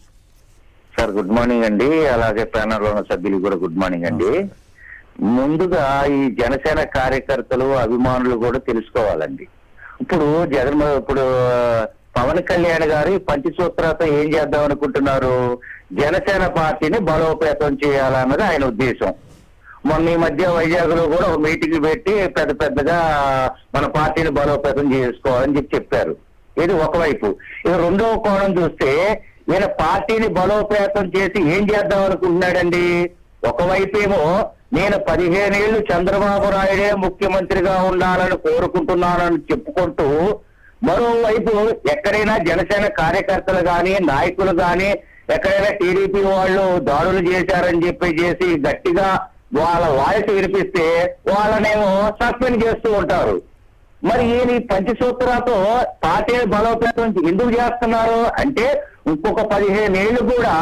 సార్. గుడ్ మార్నింగ్ అండి. అలాగే ప్యానల్లో ఉన్న సభ్యులు కూడా గుడ్ మార్నింగ్ అండి. ముందుగా ఈ జనసేన కార్యకర్తలు అభిమానులు కూడా తెలుసుకోవాలండి. ఇప్పుడు ఇప్పుడు పవన్ కళ్యాణ్ గారు ఈ పంచసూత్రాలతో ఏం చేద్దాం అనుకుంటున్నారు? జనసేన పార్టీని బలోపేతం చేయాలన్నది ఆయన ఉద్దేశం. మొన్న ఈ మధ్య వైజాగ్ లో కూడా ఒక మీటింగ్ పెట్టి పెద్దగా మన పార్టీని బలోపేతం చేసుకోవాలని చెప్పారు. ఇది ఒకవైపు. ఇక రెండవ కోణం చూస్తే ఈయన పార్టీని బలోపేతం చేసి ఏం చేద్దాం అనుకుంటున్నాడండి? ఒకవైపేమో నేను 15 ఏళ్లు చంద్రబాబు నాయుడే ముఖ్యమంత్రిగా ఉండాలని కోరుకుంటున్నానని చెప్పుకుంటూ, మరోవైపు ఎక్కడైనా జనసేన కార్యకర్తలు గాని నాయకులు గాని ఎక్కడైనా టీడీపీ వాళ్ళు దాడులు చేశారని చేసి గట్టిగా వాళ్ళ వాయిస్ వినిపిస్తే వాళ్ళనేమో సస్పెండ్ చేస్తూ ఉంటారు. మరి ఈయన ఈ పంచసూత్రాలతో పార్టీని బలోపేతం ఎందుకు చేస్తున్నారు అంటే, ఇంకొక 15 ఏళ్లు కూడా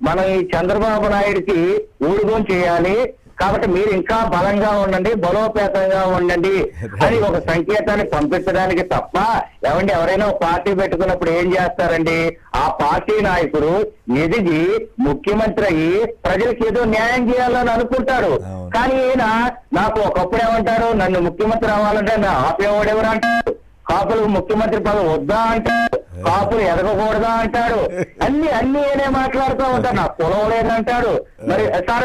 మనం ఈ చంద్రబాబు నాయుడికి ఊడిగం చేయాలి, కాబట్టి మీరు ఇంకా బలంగా ఉండండి, బలోపేతంగా ఉండండి అని ఒక సంకేతాన్ని పంపించడానికి తప్ప, ఏమండి ఎవరైనా ఒక పార్టీ పెట్టుకున్నప్పుడు ఏం చేస్తారండి? ఆ పార్టీ నాయకుడు ఎదిగి ముఖ్యమంత్రి అయ్యి ప్రజలకు ఏదో న్యాయం చేయాలని అనుకుంటాడు. కానీ ఈయన నాకు ఒకప్పుడు ఏమంటారు, నన్ను ముఖ్యమంత్రి అవ్వాలంటే నా ఆపేవాడెవరు అంటాడు, కాపులకు ముఖ్యమంత్రి పదవి వద్దా అంటాడు, కాపులు ఎదగకూడదా అంటాడు, అన్ని ఏనే మాట్లాడుతూ ఉంటాడు, నాకు కులం లేదంటాడు. మరి సార్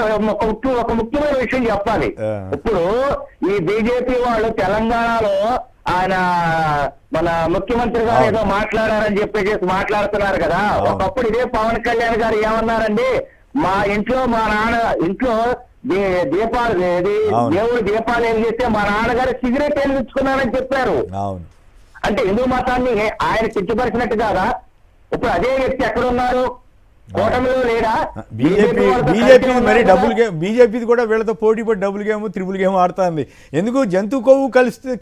ఒక ముఖ్యమైన విషయం చెప్పాలి. ఇప్పుడు ఈ బీజేపీ వాళ్ళు తెలంగాణలో ఆయన మన ముఖ్యమంత్రి గారు ఏదో మాట్లాడారని చెప్పేసి మాట్లాడుతున్నారు కదా. ఒకప్పుడు ఇదే పవన్ కళ్యాణ్ గారు ఏమన్నారండి, మా నాన్న ఇంట్లో దీపాలు దేవుడు దీపాలు వెలిగిస్తే మా నాన్నగారు సిగరెట్ వెలిగించుకున్నారని చెప్పారు. అంటే హిందూ మతాన్ని ఆయన కించపరిచినట్టు కాదా? ఇప్పుడు అదే వ్యక్తి ఎక్కడున్నారు? కూటమిలో లేడా? బీజేపీ మరి డబుల్ గేమ్, బీజేపీది కూడా వీళ్ళతో పోటీ పడి డబుల్ గేమ్ త్రిబుల్ గేమ్ ఆడుతుంది. ఎందుకు జంతు కొవ్వు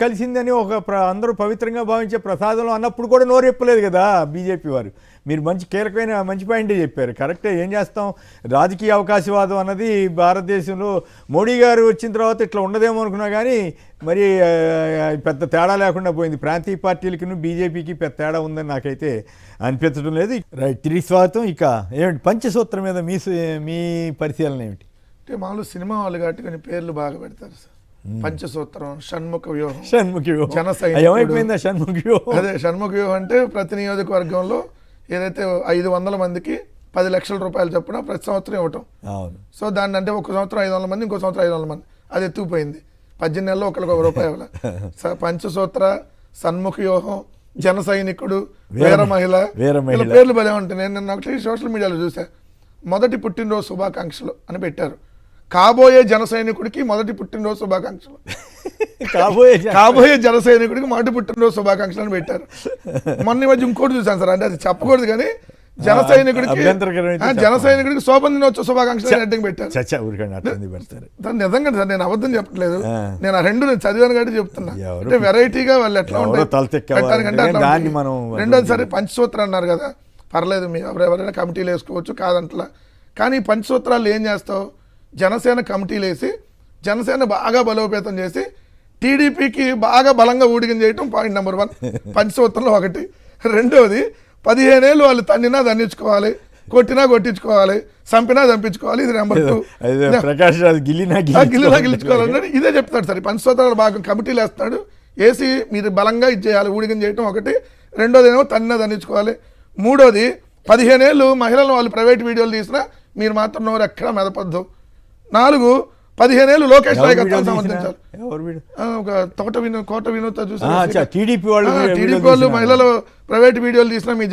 కలిసిందని అందరూ పవిత్రంగా భావించే ప్రసాదంలో అన్నప్పుడు కూడా నోరెప్పలేదు కదా బీజేపీ వారు. మీరు మంచి పాయింటే చెప్పారు. కరెక్టే. ఏం చేస్తాం, రాజకీయ అవకాశవాదం అన్నది భారతదేశంలో మోడీ గారు వచ్చిన తర్వాత ఇట్లా ఉండదేమో అనుకున్నా కానీ మరి పెద్ద తేడా లేకుండా పోయింది. ప్రాంతీయ పార్టీలకి బీజేపీకి పెద్ద తేడా ఉందని నాకైతే అనిపించడం లేదు. రైట్, తిరిగి స్వాగతం. ఇక ఏమిటి పంచసూత్రం మీద మీ పరిశీలన ఏమిటి? అంటే మామూలు సినిమా వాళ్ళు కాబట్టి కొన్ని పేర్లు బాగా పెడతారు సార్. పంచసూత్రం, షణ్ముఖ వ్యూహం, ఏమైపోయిందా షణ్ముఖ వ్యూహం? అదే షణ్ముఖ వ్యూహం అంటే ప్రతి నియోజకవర్గంలో ఏదైతే 500 మందికి 10 లక్షల రూపాయలు చొప్పున ప్రతి సంవత్సరం ఇవ్వటం. సో దాన్ని అంటే ఒక సంవత్సరం 500 మంది, ఇంకో సంవత్సరం 500 మంది, అది ఎత్తుకుపోయింది. 18 నెలల్లో ఒకరికి ₹1 పంచసూత్ర, సన్ముఖ వ్యూహం, జన సైనికుడు, వీర మహిళ, ఇలా పేర్లు భలే ఉంటాయి. నేను ఒకటి సోషల్ మీడియాలో చూసా, మొదటి పుట్టినరోజు శుభాకాంక్షలు అని పెట్టారు. కాబోయే జన సైనికుడికి మొదటి పుట్టినరోజు శుభాకాంక్షలు, కాబోయే జన సైనికుడికి మొదటి పుట్టినరోజు శుభాకాంక్షలు అని పెట్టారు. మొన్న మధ్య ఇంకోటి చూసాను సార్, అంటే అది చెప్పకూడదు కానీ జన సైనికుడికి శోభన దినోత్సవ శుభాకాంక్షలు అడ్డం పెట్టారు. నిజంగా సార్ నేను అబద్ధం చెప్పట్లేదు, నేను ఆ రెండు నేను చదివాను కాబట్టి చెప్తున్నా. అంటే వెరైటీగా వాళ్ళు ఎట్లా ఉంటారు. రెండోది సరే పంచసూత్రం అన్నారు కదా, పర్లేదు మీ ఎవరైనా కమిటీలు వేసుకోవచ్చు కాదంటలా. కానీ పంచసూత్రాలు ఏం చేస్తావు, జనసేన కమిటీలు వేసి జనసేన బాగా బలోపేతం చేసి టీడీపీకి బాగా బలంగా ఊడిగం చేయటం పాయింట్ నెంబర్ 1 పంచసూత్రంలో ఒకటి. రెండోది 15 ఏళ్ళు వాళ్ళు తన్నినా దండించుకోవాలి, కొట్టినా కొట్టించుకోవాలి, చంపినా చంపించుకోవాలి, ఇది నెంబర్ 2. గిల్లినా గిల్లించుకోవాలన్నది ఇదే చెప్తాడు సార్. పంచసూత్రాలు బాగా కమిటీలు వేస్తాడు, వేసి మీరు బలంగా ఇది చేయాలి, ఊడిగం చేయటం ఒకటి. రెండోది ఏమో తన్నినా దండించుకోవాలి. మూడోది 15 ఏళ్ళు మహిళలను వాళ్ళు ప్రైవేట్ వీడియోలు తీసినా మీరు మాత్రం నోరు ఎక్కడా మెదపద్దు. 4 15 ఏళ్ళు లోకేష్ నాయకత్వం సమర్థించాలి. కోట వినోద్ చూసి టీడీపీ వాళ్ళు మహిళలు ప్రైవేట్ వీడియోలు తీసినా, మీ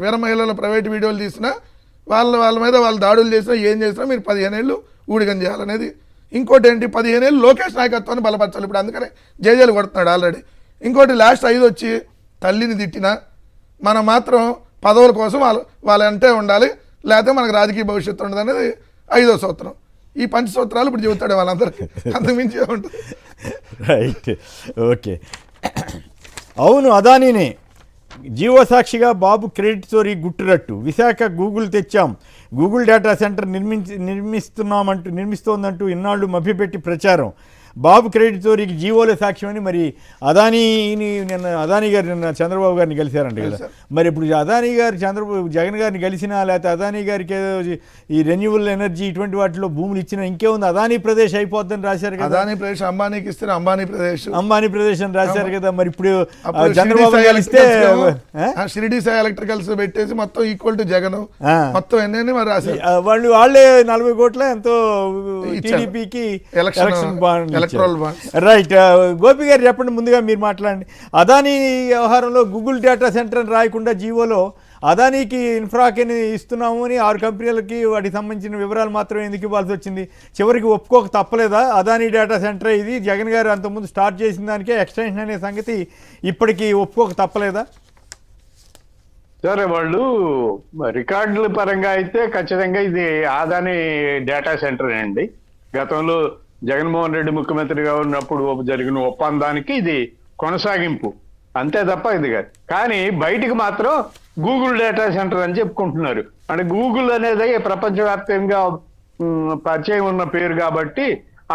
వీర మహిళల ప్రైవేట్ వీడియోలు తీసినా, వాళ్ళ మీద వాళ్ళు దాడులు చేసినా, ఏం చేసినా మీరు 15 ఏళ్ళు ఊడిగం చేయాలనేది. ఇంకోటి ఏంటి, 15 ఏళ్ళు లోకేష్ నాయకత్వాన్ని బలపరచాలి. ఇప్పుడు అందుకనే జేజేలు కొడుతున్నాడు ఆల్రెడీ. ఇంకోటి లాస్ట్ 5 వచ్చి తల్లిని తిట్టినా మనం మాత్రం పదవుల కోసం వాళ్ళంటే ఉండాలి, లేకపోతే మనకు రాజకీయ భవిష్యత్తు ఉండదు అనేది 5వ సూత్రం. ఈ పంచసూత్రాలు ఇప్పుడు చెబుతాడు వాళ్ళందరికీ, అంతకుమించి ఉంటుంది. Right, okay. అవును, అదానీనే జీవో సాక్షిగా బాబు క్రెడిట్ చోరీ గుట్టురట్టు. విశాఖ గూగుల్ తెచ్చాం, గూగుల్ డేటా సెంటర్ నిర్మిస్తోందంటూ ఇన్నాళ్ళు మభ్యపెట్టి ప్రచారం. బాబు క్రెడిట్ చోరీకి జీవోలే సాక్ష్యమని మరి అదానీ గారు నిన్న చంద్రబాబు గారిని కలిశారంట కదా. మరి ఇప్పుడు అదానీ గారు జగన్ గారిని కలిసినా, లేకపోతే అదానీ గారికి ఏదో ఈ రెన్యూవల్ ఎనర్జీ ఇటువంటి వాటిలో భూములు ఇచ్చినా ఇంకేముంది, అదానీ ప్రదేశ్ అయిపోద్దని రాశారు కదా. అదానీ ప్రదేశ్ అంబానీకి ఇస్తే అంబానీ ప్రదేశ్ అని రాశారు కదా. మరి ఇప్పుడు చంద్రబాబు కలిస్తే షిరిడి సాయి ఎలక్ట్రికల్స్ పెట్టేసి మొత్తం ఈక్వల్ టు జగన్ మొత్తం ఎన్ని మరి రాశారు. వాళ్ళే 40 కోట్ల ఎంతో టీడీపీకి ఎలక్షన్ బాండ్. రైట్, గోపి గారు చెప్పండి, ముందుగా మీరు మాట్లాడండి. అదానీ వ్యవహారంలో గూగుల్ డేటా సెంటర్ అని రాయకుండా జీవోలో అదానీకి ఇన్ఫ్రాకి ఇస్తున్నాము అని 6 కంపెనీలకి వాటికి సంబంధించిన వివరాలు మాత్రమే ఎందుకు ఇవ్వాల్సి వచ్చింది? చివరికి ఒప్పుకోక తప్పలేదా? అదానీ డేటా సెంటర్ ఇది జగన్ గారు అంతకుముందు స్టార్ట్ చేసిన దానికే ఎక్స్టెన్షన్ అనే సంగతి ఇప్పటికీ ఒప్పుకోక తప్పలేదా? సరే, వాళ్ళు రికార్డుల పరంగా అయితే ఖచ్చితంగా ఇది అదానీ డేటా సెంటర్ అండి. గతంలో జగన్మోహన్ రెడ్డి ముఖ్యమంత్రిగా ఉన్నప్పుడు జరిగిన ఒప్పందానికి ఇది కొనసాగింపు, అంతే తప్ప ఇది కాదు. కానీ బయటికి మాత్రం గూగుల్ డేటా సెంటర్ అని చెప్పుకుంటున్నారు. అంటే గూగుల్ అనేది ప్రపంచవ్యాప్తంగా పరిచయం ఉన్న పేరు కాబట్టి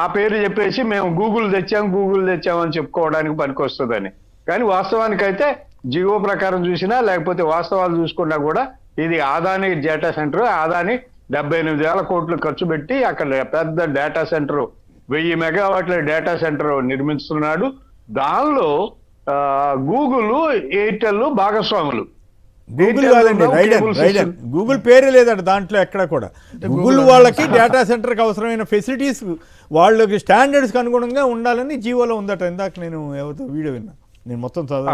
ఆ పేరు చెప్పేసి మేము గూగుల్ తెచ్చామని చెప్పుకోవడానికి పనికొస్తుందని. కానీ వాస్తవానికైతే జియో ప్రకారం చూసినా లేకపోతే వాస్తవాలు చూసుకున్నా కూడా ఇది అదానీ డేటా సెంటర్. అదానీ 78,000 కోట్లు ఖర్చు పెట్టి అక్కడ పెద్ద డేటా సెంటర్ 1000 మెగావాట్ల డేటా సెంటర్ నిర్మిస్తున్నాడు. దానిలో గూగుల్, ఎయిర్టెల్ భాగస్వాములు. గూగుల్ కాదండి, రైడన్. గూగుల్ పేరే లేదంట దాంట్లో ఎక్కడ కూడా. గూగుల్ వాళ్ళకి డేటా సెంటర్కి అవసరమైన ఫెసిలిటీస్ వాళ్ళకి స్టాండర్డ్స్కి అనుగుణంగా ఉండాలని జీవోలో ఉందట. ఇందాక నేను ఎవరితో వీడియో విన్నా, నేను మొత్తం చదువు.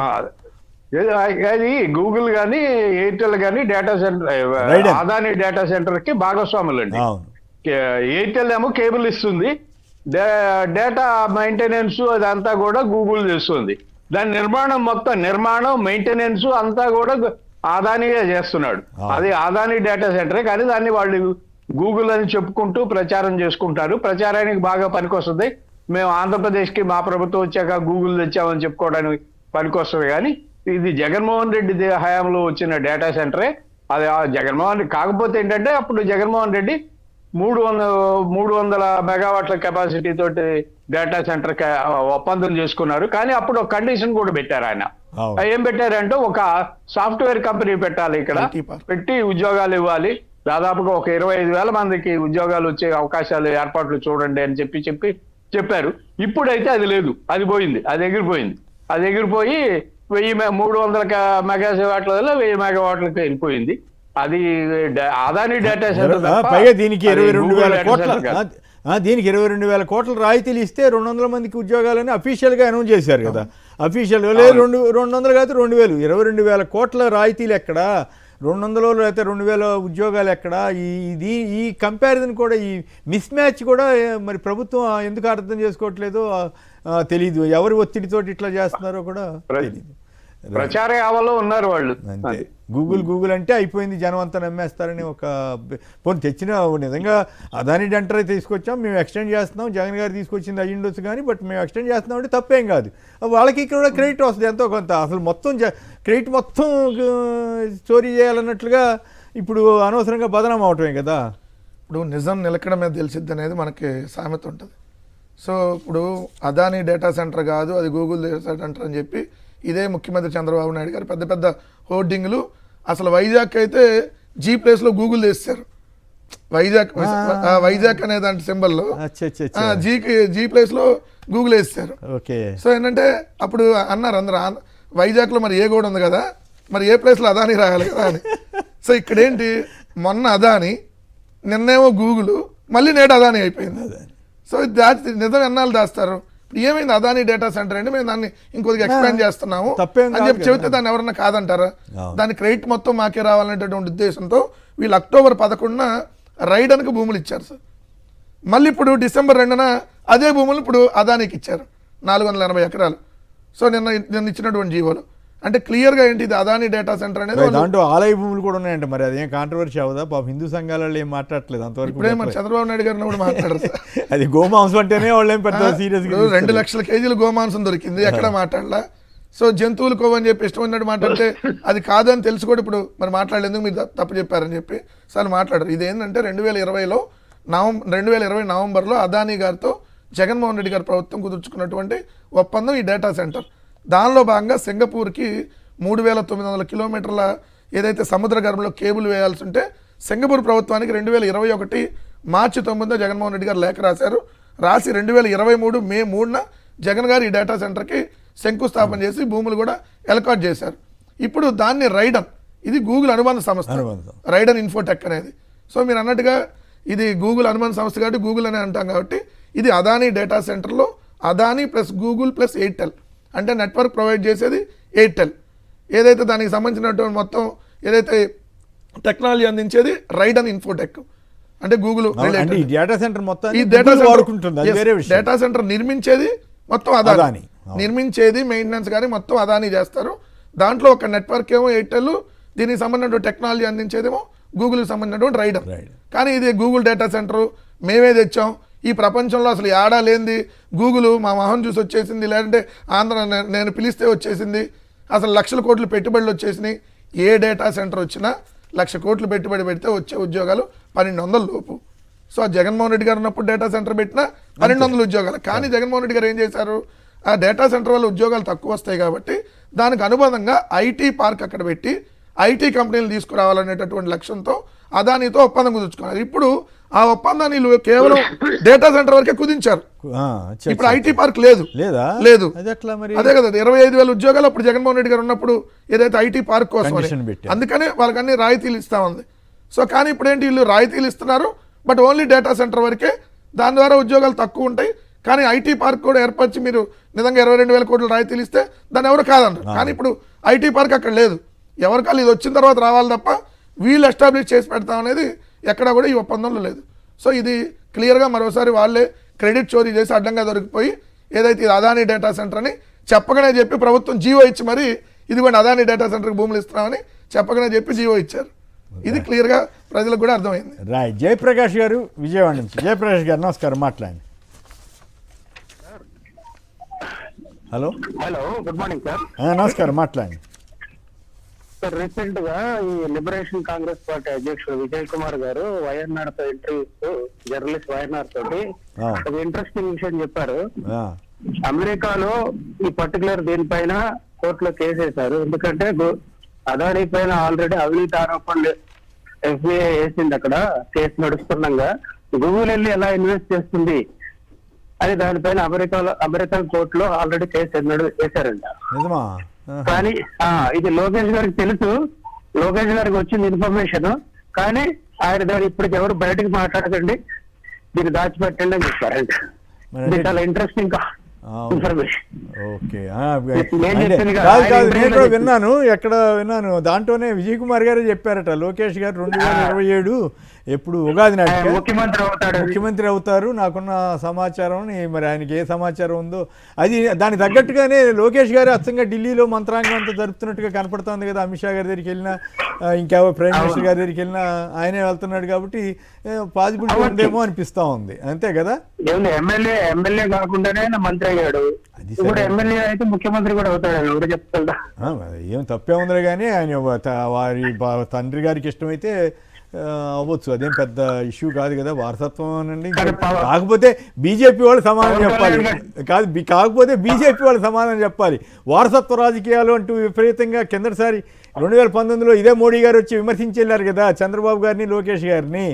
అది గూగుల్ కానీ ఎయిర్టెల్ కానీ data centre Adani data centre కి భాగస్వాములు అండి. ఎయిర్టెల్ ఏమో కేబుల్ ఇస్తుంది, డేటా మెయింటెనెన్స్ అదంతా కూడా గూగుల్ చేస్తుంది. దాని నిర్మాణం మెయింటెనెన్స్ అంతా కూడా అదానీగా చేస్తున్నాడు. అది అదానీ డేటా సెంటరే, కానీ దాన్ని వాళ్ళు గూగుల్ అని చెప్పుకుంటూ ప్రచారం చేసుకుంటారు. ప్రచారానికి బాగా పనికొస్తుంది. మేము ఆంధ్రప్రదేశ్కి మా ప్రభుత్వం వచ్చాక గూగుల్ తెచ్చామని చెప్పుకోవడానికి పనికొస్తుంది. కానీ ఇది జగన్మోహన్ రెడ్డి హయాంలో వచ్చిన డేటా సెంటరే. అది జగన్మోహన్ రెడ్డి కాకపోతే ఏంటంటే అప్పుడు జగన్మోహన్ రెడ్డి 300 మెగావాట్ల కెపాసిటీ తోటి డేటా సెంటర్ ఒప్పందం చేసుకున్నారు. కానీ అప్పుడు ఒక కండిషన్ కూడా పెట్టారు ఆయన. ఏం పెట్టారంటే ఒక సాఫ్ట్వేర్ కంపెనీ పెట్టాలి, ఇక్కడ పెట్టి ఉద్యోగాలు ఇవ్వాలి, దాదాపుగా ఒక 25,000 మందికి ఉద్యోగాలు వచ్చే అవకాశాలు ఏర్పాట్లు చూడండి అని చెప్పారు. ఇప్పుడైతే అది లేదు, అది పోయింది, అది ఎగిరిపోయి 300 మెగావాట్ల 1000 మెగావాట్లకి వెళ్ళిపోయింది. అది అదానీ డేటా సెంటర్. పైగా దీనికి 22,000 కోట్ల రాయితీలు ఇస్తే 200 మందికి ఉద్యోగాలని అఫీషియల్గా అనౌన్స్ చేశారు కదా. అఫీషియల్గా లేదు, 200 కాదు 2,000, 22,000 కోట్ల రాయితీలు ఎక్కడ, 200 అయితే 2,000 ఉద్యోగాలు ఎక్కడ? ఈ కంపారిజన్ కూడా, ఈ మిస్ మ్యాచ్ కూడా మరి ప్రభుత్వం ఎందుకు అర్థం చేసుకోవట్లేదో తెలీదు. ఎవరి ఒత్తిడితోటి ఇట్లా చేస్తున్నారో కూడా తెలీదు. ప్రచార యావలో ఉన్నారు వాళ్ళు. అంతే, గూగుల్ అంటే అయిపోయింది, జనం అంతా నమ్మేస్తారని ఒక పోనీ తెచ్చిన. నిజంగా అదానీ డెంటర్ తీసుకొచ్చాం, మేము ఎక్స్టెండ్ చేస్తున్నాం, జగన్ గారు తీసుకొచ్చింది అయ్యిండొచ్చు కానీ, బట్ మేము ఎక్స్టెండ్ చేస్తున్నాం అంటే తప్పేం కాదు. వాళ్ళకి ఇక్కడ క్రెడిట్ వస్తుంది ఎంతో కొంత. అసలు మొత్తం క్రెడిట్ మొత్తం చోరీ చేయాలన్నట్లుగా ఇప్పుడు అనవసరంగా బదనాం అవటమే కదా. ఇప్పుడు నిజం నిలకడ మీద తెలిసిద్ది అనేది మనకి సామెత ఉంటుంది. సో ఇప్పుడు అదానీ డేటా సెంటర్ కాదు, అది గూగుల్ డేటా సెంటర్ అని చెప్పి ఇదే ముఖ్యమంత్రి చంద్రబాబు నాయుడు గారు పెద్ద పెద్ద హోర్డింగ్లు. అసలు వైజాగ్ అయితే జీ ప్లేస్లో గూగుల్ వేస్తారు. వైజాగ్ అనే దాంట్లో సింబల్లో జీ ప్లేస్లో గూగుల్ వేస్తారు. సో ఏంటంటే అప్పుడు అన్నారు అందరూ వైజాగ్లో మరి ఏ కూడా ఉంది కదా, మరి ఏ ప్లేస్లో అదానీ రాయాలి కదా అని. సో ఇక్కడేంటి, మొన్న అదానీ, నిన్నేమో గూగుల్, మళ్ళీ నేడు అదానీ అయిపోయింది. సో నిజం ఎన్నాళ్ళు దాస్తారు. ఇప్పుడు ఏమైంది, అదానీ డేటా సెంటర్ అంటే మేము దాన్ని ఇంకొద్దిగా ఎక్స్పాండ్ చేస్తున్నాము అని చెప్పి చెబితే దాన్ని ఎవరన్నా కాదంటారా? దాని క్రెడిట్ మొత్తం మాకే రావాలనేటటువంటి ఉద్దేశంతో వీళ్ళు అక్టోబర్ 11న రైడన్కి భూములు ఇచ్చారు సార్. మళ్ళీ ఇప్పుడు డిసెంబర్ 2న అదే భూములు ఇప్పుడు అదానీకి ఇచ్చారు 480 ఎకరాలు. సో నిన్న ఇచ్చినటువంటి జీవోలు. అంటే క్లియర్గా ఏంటి ఇది అదాని డేటా సెంటర్ అనేది వాళ్ళు- దాంట్లో ఆలయ భూములు కూడా ఉన్నాయంట, మరి అదేం కాంట్రవర్సీ అవుదా? పాప హిందూ సంఘాలలో ఏం మాట్లాడలేదు అంతవరకు. ఇప్పుడే మన చంద్రబాబు నాయుడు గారిని కూడా మాట్లాడారు సార్. అది గోమాంసం అంటేనే వాళ్ళు ఏం పెద్ద సీరియస్ ఇప్పుడు 2 లక్షల కేజీలు గోమాంసం దొరికింది, ఎక్కడ మాట్లాడలా. సో జంతువులు కొవ్వని చెప్పి ఇష్టం ఉన్నట్టు మాట్లాడితే అది కాదని తెలుసు కూడా ఇప్పుడు మరి మాట్లాడేందుకు మీరు తప్పు చెప్పారని చెప్పి సార్ మాట్లాడారు. ఇదేంటంటే 2020 నవంబర్లో అదానీ గారితో జగన్మోహన్ రెడ్డి గారి ప్రభుత్వం కుదుర్చుకున్నటువంటి ఒప్పందం ఈ డేటా సెంటర్. దానిలో భాగంగా సింగపూర్కి 3900 కిలోమీటర్ల ఏదైతే సముద్ర గర్భంలో కేబుల్ వేయాల్సి ఉంటే సింగపూర్ ప్రభుత్వానికి 2021 మార్చి 9న జగన్మోహన్ రెడ్డి గారు లేఖ రాశారు. రాసి 2023 మే 3న జగన్ గారు ఈ డేటా సెంటర్కి శంకుస్థాపన చేసి భూములు కూడా ఎలకాట్ చేశారు. ఇప్పుడు దాన్ని రైడన్, ఇది గూగుల్ అనుబంధ సంస్థ, రైడన్ ఇన్ఫోటెక్ అనేది. సో మీరు అన్నట్టుగా ఇది గూగుల్ అనుబంధ సంస్థ కాబట్టి గూగుల్ అనే అంటాం కాబట్టి ఇది అదానీ డేటా సెంటర్లో Adani plus Google plus Airtel, అంటే నెట్వర్క్ ప్రొవైడ్ చేసేది ఎయిర్టెల్, ఏదైతే దానికి సంబంధించినటువంటి మొత్తం ఏదైతే టెక్నాలజీ అందించేది రైడన్ ఇన్ఫోటెక్, అంటే గూగుల్ ఈ డేటా సెంటర్ మొత్తం ఈ డేటా వాడుకుంటుంది. అది వేరే విషయం. డేటా సెంటర్ నిర్మించేది మొత్తం అదానీ, నిర్మించేది మెయింటెనెన్స్ కానీ మొత్తం అదానీ చేస్తారు. దాంట్లో ఒక నెట్వర్క్ ఏమో ఎయిర్టెల్, దీనికి సంబంధించిన టెక్నాలజీ అందించేదేమో గూగుల్కి సంబంధించినటువంటి రైడర్. కానీ ఇది గూగుల్ డేటా సెంటర్ మేమే తెచ్చాం, ఈ ప్రపంచంలో అసలు ఏడా లేనిది గూగుల్ మా మొహం చూసి వచ్చేసింది, లేదంటే ఆంధ్ర నేను పిలిస్తే వచ్చేసింది, అసలు లక్షల కోట్లు పెట్టుబడులు వచ్చేసినాయి. ఏ డేటా సెంటర్ వచ్చినా 1,00,000 కోట్లు పెట్టుబడి పెడితే వచ్చే ఉద్యోగాలు 1200 లోపు. సో ఆ జగన్మోహన్ రెడ్డి గారు ఉన్నప్పుడు డేటా సెంటర్ పెట్టినా 1200 ఉద్యోగాలు. కానీ జగన్మోహన్ రెడ్డి గారు ఏం చేశారు, ఆ డేటా సెంటర్ వల్ల ఉద్యోగాలు తక్కువ వస్తాయి కాబట్టి దానికి అనుబంధంగా ఐటీ పార్క్ అక్కడ పెట్టి ఐటీ కంపెనీలు తీసుకురావాలనేటటువంటి లక్ష్యంతో అదానీతో ఒప్పందం కుదుర్చుకున్నారు. ఇప్పుడు ఆ ఒప్పందాన్ని వీళ్ళు కేవలం డేటా సెంటర్ వరకే కుదించారు. ఇప్పుడు ఐటీ పార్క్ లేదు, లేదు. అదే కదా 25,000 ఉద్యోగాలు అప్పుడు జగన్మోహన్ రెడ్డి గారు ఉన్నప్పుడు ఏదైతే ఐటీ పార్క్ కోసం, అందుకనే వాళ్ళకి అన్ని రాయితీలు ఇస్తామంది. సో కానీ ఇప్పుడు ఏంటి, వీళ్ళు రాయితీలు ఇస్తున్నారు బట్ ఓన్లీ డేటా సెంటర్ వరకే, దాని ద్వారా ఉద్యోగాలు తక్కువ ఉంటాయి. కానీ ఐటీ పార్క్ కూడా ఏర్పరిచి మీరు నిజంగా 22,000 కోట్లు రాయితీలు ఇస్తే దాన్ని ఎవరు కాదన్నారు. కానీ ఇప్పుడు ఐటీ పార్క్ అక్కడ లేదు, ఎవరికాళ్ళు ఇది వచ్చిన తర్వాత రావాలి తప్ప వీళ్ళు ఎస్టాబ్లిష్ చేసి పెడతాం అనేది ఎక్కడా కూడా ఈ ఒప్పందంలో లేదు. సో ఇది క్లియర్గా మరోసారి వాళ్ళే క్రెడిట్ చోరీ చేసి అడ్డంగా దొరికిపోయి ఏదైతే ఇది అదానీ డేటా సెంటర్ అని చెప్పగానే చెప్పి ప్రభుత్వం జీవో ఇచ్చి మరి ఇదిగోండి అదానీ డేటా సెంటర్కి భూములు ఇస్తున్నామని చెప్పగానే చెప్పి జీవో ఇచ్చారు. ఇది క్లియర్గా ప్రజలకు కూడా అర్థమైంది. రైట్. జయప్రకాష్ గారు విజయవాడ నుంచి. జయప్రకాష్ గారు నమస్కారం, మాట్లాడండి. Hello good morning sir. నమస్కారం, మాట్లాడండి సార్. రీసెంట్ గా ఈ లిబరేషన్ కాంగ్రెస్ పార్టీ అధ్యక్షుడు విజయ్ కుమార్ గారు వైఎన్ఆర్ తో ఇంటర్వ్యూ ఇస్తూ జర్నలిస్ట్ వైఎన్ఆర్ తోటి ఒక ఇంట్రెస్టింగ్ విషయం చెప్పారు. అమెరికాలో ఈ పర్టికులర్ దీనిపైన కోర్టులో కేసు వేశారు. ఎందుకంటే అదానీ పైన ఆల్రెడీ అవినీతి ఆరోపణలు ఎఫ్బిఐ వేసింది, అక్కడ కేసు నడుస్తుండగా గూగుల్ వెళ్ళి ఎలా ఇన్వెస్ట్ చేస్తుంది అని దానిపైన అమెరికన్ కోర్టులో ఆల్రెడీ కేసు వేశారంట. కానీ ఇది లోకేష్ గారికి తెలుసు, లోకేష్ గారికి వచ్చింది ఇన్ఫర్మేషన్, కానీ ఆయన దాన్ని ఇప్పటికి ఎవరు బయటకు మాట్లాడకండి, దీన్ని దాచిపెట్టండి అని చెప్పారంట. ఇది చాలా ఇంట్రెస్టింగ్ ఇన్ఫర్మేషన్. ఓకే. నేను కూడా విన్నాను, ఎక్కడ విన్నాను, దాంట్లోనే విజయ్ కుమార్ గారే చెప్పారట లోకేష్ గారు 2027 ఎప్పుడు ఉగాది నాటికి ముఖ్యమంత్రి అవుతారు, నాకున్న సమాచారం. మరి ఆయనకి ఏ సమాచారం ఉందో అది దానికి తగ్గట్టుగానే లోకేష్ గారు అచ్చంగా ఢిల్లీలో మంత్రాంగం అంతా జరుపుతున్నట్టుగా కనపడుతుంది కదా. అమిత్ షా గారి దగ్గరికి వెళ్ళినా, ఇంకా ప్రైమ్ మినిస్టర్ గారి దగ్గరికి వెళ్ళినా ఆయనే వెళ్తున్నాడు కాబట్టి పాజిబిలిటీ ఉందేమో అనిపిస్తా ఉంది. అంతే కదా. ఎమ్మెల్యే కాకుండానే మంత్రి అయ్యాడు, ఎమ్మెల్యే అయితే ముఖ్యమంత్రి కూడా అవుతాడు, చెప్తా. ఏం తప్పే ఉందిలే కానీ ఆయన వారి తండ్రి గారికి ఇష్టమైతే అవ్వచ్చు, అదేం పెద్ద ఇష్యూ కాదు కదా. వారసత్వం అనండి. కాకపోతే బీజేపీ వాళ్ళు సమాధానం చెప్పాలి, కాకపోతే బీజేపీ వాళ్ళు సమాధానం చెప్పాలి. వారసత్వ రాజకీయాలు అంటూ విపరీతంగా కిందటిసారి 2019లో ఇదే మోడీ గారు వచ్చి విమర్శించి వెళ్ళారు కదా చంద్రబాబు గారిని, లోకేష్ గారిని.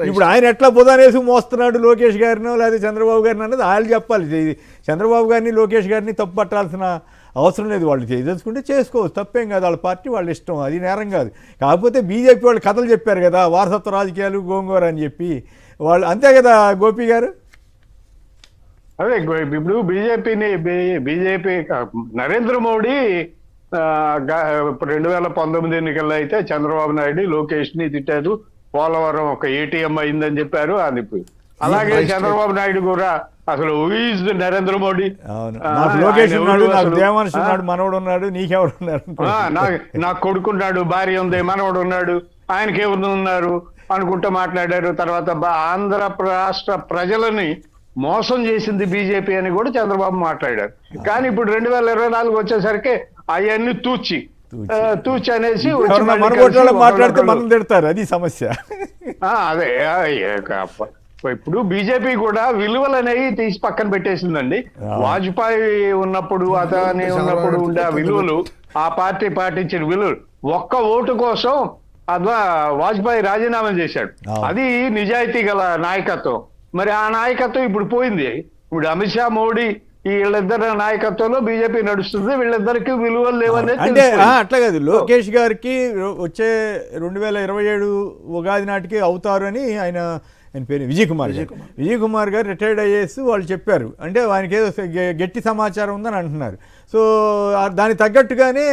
ఇప్పుడు ఆయన ఎట్లా బుధానేసి మోస్తున్నాడు లోకేష్ గారినో లేదా చంద్రబాబు గారిని అన్నది వాళ్ళు చెప్పాలి. చంద్రబాబు గారిని లోకేష్ గారిని తప్పు పట్టాల్సిన అవసరం లేదు. వాళ్ళు తెలుసుకుంటే చేసుకోవచ్చు, తప్పేం కాదు, వాళ్ళ పార్టీ వాళ్ళ ఇష్టం, అది నేరం కాదు. కాకపోతే బీజేపీ వాళ్ళు కథలు చెప్పారు కదా, వారసత్వ రాజకీయాలు గోంగూర అని చెప్పి వాళ్ళు, అంతే కదా గోపి గారు. అదే ఇప్పుడు బీజేపీ నరేంద్ర మోడీ 2019 ఎన్నికల్లో అయితే చంద్రబాబు నాయుడు లోకేష్ ని తిట్టారు, పోలవరం ఒక ఏటీఎం అయిందని చెప్పారు. అది అలాగే చంద్రబాబు నాయుడు కూడా అసలు ఈజ్ నరేంద్ర మోడీ? అవును, నాకు లోకేష్ ఆయన ఉన్నాడు, ఎవరు నాకు అసలు? దేవాంశ్ ఉన్నాడు, మనవడు ఉన్నాడు, నీకెవరు ఉన్నారు? నాకు కొడుకున్నాడు, భార్య ఉంది, మనవడు ఉన్నాడు, ఆయనకి ఎవరు ఉన్నారు అనుకుంటూ మాట్లాడారు. తర్వాత ఆంధ్ర రాష్ట్ర ప్రజలని మోసం చేసింది బీజేపీ అని కూడా చంద్రబాబు మాట్లాడారు. కానీ ఇప్పుడు 2024 వచ్చేసరికి అవన్నీ తూచి అనేసి వచ్చి మళ్ళీ కలిసి మాట్లాడితే మనం తిడతారు, అది సమస్య. అదే ఇప్పుడు బీజేపీ కూడా విలువలు అనేవి తీసి పక్కన పెట్టేసిందండి. వాజ్పేయి ఉన్నప్పుడు, అదాని ఉన్నప్పుడు ఉండే విలువలు, ఆ పార్టీ పాటించిన విలువలు, ఒక్క ఓటు కోసం వాజ్పేయి రాజీనామా చేశాడు. అది నిజాయితీ గల నాయకత్వం. మరి ఆ నాయకత్వం ఇప్పుడు పోయింది. ఇప్పుడు అమిత్ షా, మోడీ వీళ్ళిద్దరి నాయకత్వంలో బీజేపీ నడుస్తుంది. వీళ్ళిద్దరికి విలువలు లేవనే అంటే అట్లా కాదు, లోకేష్ గారికి వచ్చే 2027 ఉగాది నాటికి అవుతారు అని ఆయన పేరు విజయ్ కుమార్ గారు రిటైర్డ్ అయ్యేసి వాళ్ళు చెప్పారు. అంటే ఆయనకి ఏదో గట్టి సమాచారం ఉందని అంటున్నారు. సో దానికి తగ్గట్టుగానే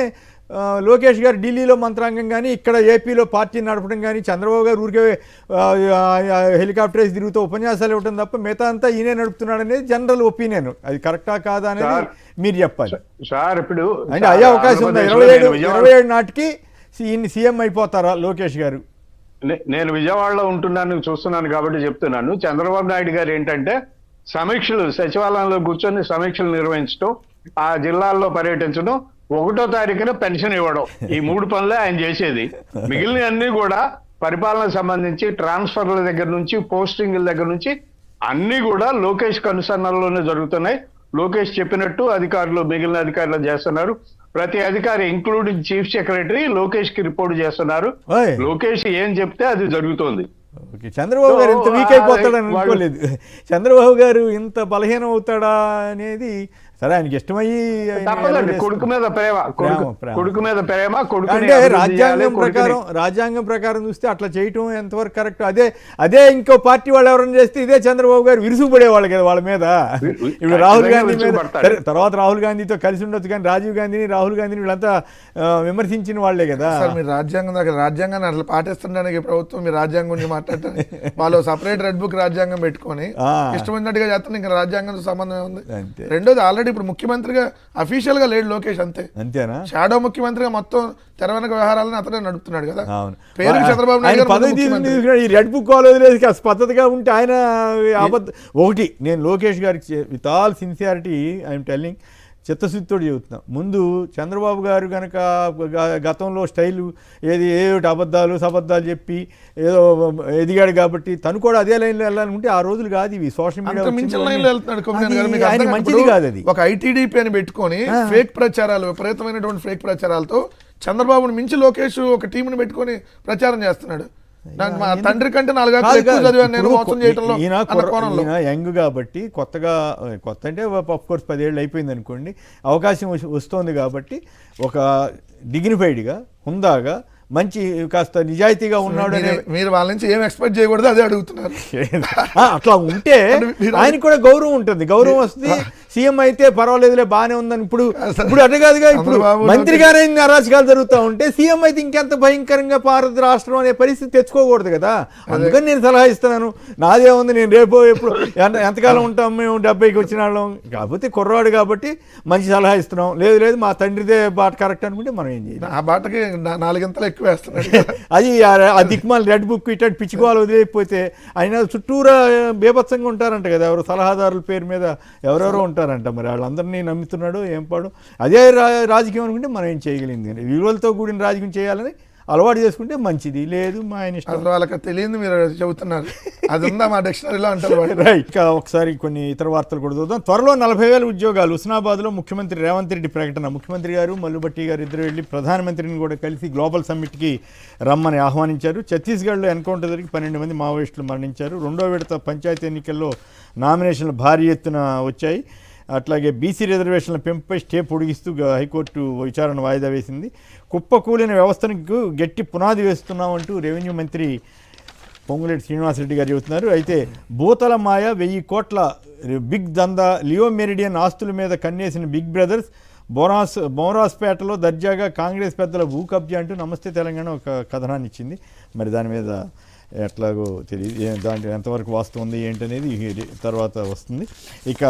లోకేష్ గారు ఢిల్లీలో మంత్రాంగం కానీ, ఇక్కడ ఏపీలో పార్టీ నడపడం కానీ, చంద్రబాబు గారు ఊరికే హెలికాప్టర్స్ తిరుగుతూ ఉపన్యాసాలు ఇవ్వడం తప్ప మిగతా అంతా ఈయనే నడుపుతున్నాడు అనేది జనరల్ ఒపీనియన్. అది కరెక్టా కాదా అనేది మీరు చెప్పాలి సార్. ఇప్పుడు అంటే అయ్యే అవకాశం ఉందా? 27 నాటికి సీఎం అయిపోతారా లోకేష్ గారు? నేను విజయవాడలో ఉంటున్నాను, చూస్తున్నాను కాబట్టి చెప్తున్నాను. చంద్రబాబు నాయుడు గారు ఏంటంటే సమీక్షలు, సచివాలయంలో కూర్చొని సమీక్షలు నిర్వహించడం, ఆ జిల్లాల్లో పర్యటించడం, 1వ తారీఖున పెన్షన్ ఇవ్వడం, ఈ 3 పనులే ఆయన చేసేది. మిగిలిన అన్ని కూడా పరిపాలనకు సంబంధించి ట్రాన్స్ఫర్ల దగ్గర నుంచి, పోస్టింగ్ల దగ్గర నుంచి అన్ని కూడా లోకేష్ కనుసన్నల్లోనే జరుగుతున్నాయి. లోకేష్ చెప్పినట్టు అధికారులు, మిగిలిన అధికారులు చేస్తున్నారు. ప్రతి అధికారి ఇంక్లూడింగ్ చీఫ్ సెక్రటరీ లోకేష్ కి రిపోర్ట్ చేస్తున్నారు. లోకేష్ ఏం చెప్తే అది జరుగుతోంది. చంద్రబాబు గారు ఇంత వీక్ అయిపోతాడని అనుకోలేదు. చంద్రబాబు గారు ఇంత బలహీనం అవుతాడా అనేది సరే ఆయనకి ఇష్టమయ్యి తప్పదండి. కొడుకు మీద ప్రేమ, కొడుకు మీద ప్రేమ, కొడుకు అంటే రాజ్యాంగం ప్రకారం చూస్తే అట్లా చేయటం ఎంతవరకు కరెక్ట్? అదే ఇంకో పార్టీ వాళ్ళు ఎవరైనా చేస్తే ఇదే చంద్రబాబు గారు విరుసుపడేవాళ్ళు కదా వాళ్ళ మీద. ఇప్పుడు రాహుల్ గాంధీ మీద, తర్వాత రాహుల్ గాంధీతో కలిసి ఉండొచ్చు, కానీ రాజీవ్ గాంధీని, రాహుల్ గాంధీని వీళ్ళంతా విమర్శించిన వాళ్లే కదా. మీరు రాజ్యాంగాన్ని అట్లా పాటిస్తుండడానికి ప్రభుత్వం మీరు రాజ్యాంగం గురించి మాట్లాడతారు. వాళ్ళు సపరేట్ రెడ్ బుక్ రాజ్యాంగం పెట్టుకొని ఇష్టమైనట్టుగా చేస్తాను. ఇంకా రాజ్యాంగంతో సంబంధం ఉంది. రెండోది, ఆల్రెడీ ఇప్పుడు ముఖ్యమంత్రిగా అఫీషియల్ గా లేడు లోకేష్, అంతేనా? షాడో ముఖ్యమంత్రిగా మొత్తం తెర వెనక వ్యవహారాలను అతనే నడుపుతున్నాడు కదా. పేరు చంద్రబాబు నాయుడు ఈ రెడ్ బుక్ వదిలేసి పద్ధతిగా ఉంటే ఆయన ఒకటి, నేను లోకేష్ గారికి with all sincerity I'm telling, చిత్తశుద్ధితో చెబుతున్నా. ముందు చంద్రబాబు గారు కనుక గతంలో స్టైలు ఏదో అబద్ధాలు చెప్పి ఏదో ఎదిగాడు కాబట్టి తను కూడా అదే లైన్లో వెళ్ళాలనుకుంటే ఆ రోజులు కాదు ఇవి. సోషల్ మీడియా మంచిది కాదు. అది ఒక ఐటీడీపీ అని పెట్టుకొని ఫేక్ ప్రచారాలు, విపరీతమైనటువంటి ఫేక్ ప్రచారాలతో చంద్రబాబుని మించి లోకేష్ ఒక టీంని పెట్టుకొని ప్రచారం చేస్తున్నాడు. మా తండ్రి కంటే 4 చదివాను నేను మోసం చేయడంలో. ఈయన యంగ్ కాబట్టి కొత్త అంటే ఆఫ్ కోర్స్ 10 ఏళ్ళు అయిపోయింది అనుకోండి, అవకాశం వస్తుంది కాబట్టి ఒక డిగ్నిఫైడ్గా, హుందాగా, మంచి కాస్త నిజాయితీగా ఉన్నాడు. మీరు వాళ్ళ నుంచి ఏం ఎక్స్పెక్ట్ చేయకూడదు, అదే అడుగుతున్నారు. అట్లా ఉంటే ఆయనకు కూడా గౌరవం ఉంటుంది, గౌరవం వస్తుంది. సీఎం అయితే పర్వాలేదులే బాగానే ఉందని. ఇప్పుడు అట్లా కాదుగా, ఇప్పుడు మంత్రిగానే అరాచకాలు జరుగుతూ ఉంటే సీఎం అయితే ఇంకెంత భయంకరంగా భారత రాష్ట్రం అనే పరిస్థితి తెచ్చుకోకూడదు కదా. అందుకని నేను సలహా ఇస్తున్నాను. నాదే ఉంది, నేను రేపు ఎప్పుడు ఎంతకాలం ఉంటాం మేము, 70కి వచ్చిన వాళ్ళం కాకపోతే కుర్రాడు కాబట్టి మంచి సలహా ఇస్తున్నాం. లేదు మా తండ్రిదే బాట కరెక్ట్ అనుకుంటే మనం ఏం చేయాలి? ఆ బాటకి 4 గంటలు అది ఆ దిక్మాల రెడ్ బుక్ ఇటు పిచ్చుకోవాలి వదిలేకపోతే ఆయన చుట్టూరా బేభత్సంగా ఉంటారంట కదా, ఎవరు సలహాదారుల పేరు మీద ఎవరెవరో ఉంటారంట. మరి వాళ్ళందరినీ నమ్ముతున్నాడు ఏం పాడు. అదే రాజకీయం అనుకుంటే మనం ఏం చేయగలిగింది? విలువలతో కూడిన రాజకీయం చేయాలని అలవాటు చేసుకుంటే మంచిది. లేదు మా ఆయన ఇష్టం. వాళ్ళకి తెలియదు మీరు చెబుతున్నారు, అది ఉందా మా డిక్షనరీలో అంటారు. రైట్. ఇంకా ఒకసారి కొన్ని ఇతర వార్తలు కూడా చూద్దాం. త్వరలో 40,000 ఉద్యోగాలు. హుస్నాబాద్లో ముఖ్యమంత్రి రేవంత్ రెడ్డి ప్రకటన. ముఖ్యమంత్రి గారు, మల్లుబట్టి గారు ఇద్దరు వెళ్ళి ప్రధానమంత్రిని కూడా కలిసి గ్లోబల్ సమ్మిట్కి రమ్మని ఆహ్వానించారు. ఛత్తీస్గఢ్లో ఎన్కౌంటర్ జరిగి 12 మంది మావోయిస్టులు మరణించారు. 2వ విడత పంచాయతీ ఎన్నికల్లో నామినేషన్లు భారీ ఎత్తున వచ్చాయి. అట్లాగే బీసీ రిజర్వేషన్ల పెంపుపై స్టే పొడిగిస్తూ హైకోర్టు విచారణ వాయిదా వేసింది. కుప్పకూలిన వ్యవస్థకు గట్టి పునాది వేస్తున్నామంటూ రెవెన్యూ మంత్రి పొంగులేటి శ్రీనివాసరెడ్డి గారు చెబుతున్నారు. అయితే భూతల మాయ, 1000 కోట్ల బిగ్ దందా, లియో మెరిడియన్ ఆస్తుల మీద కన్నేసిన బిగ్ బ్రదర్స్, బోరాస్పేటలో దర్జాగా కాంగ్రెస్ పెద్దల భూ కబ్జా అంటూ నమస్తే తెలంగాణ ఒక కథనాన్ని ఇచ్చింది. మరి దాని మీద ఎట్లాగో తెలియదు, దాంట్లో ఎంతవరకు వాస్తవం ఉంది ఏంటనేది తర్వాత వస్తుంది. ఇక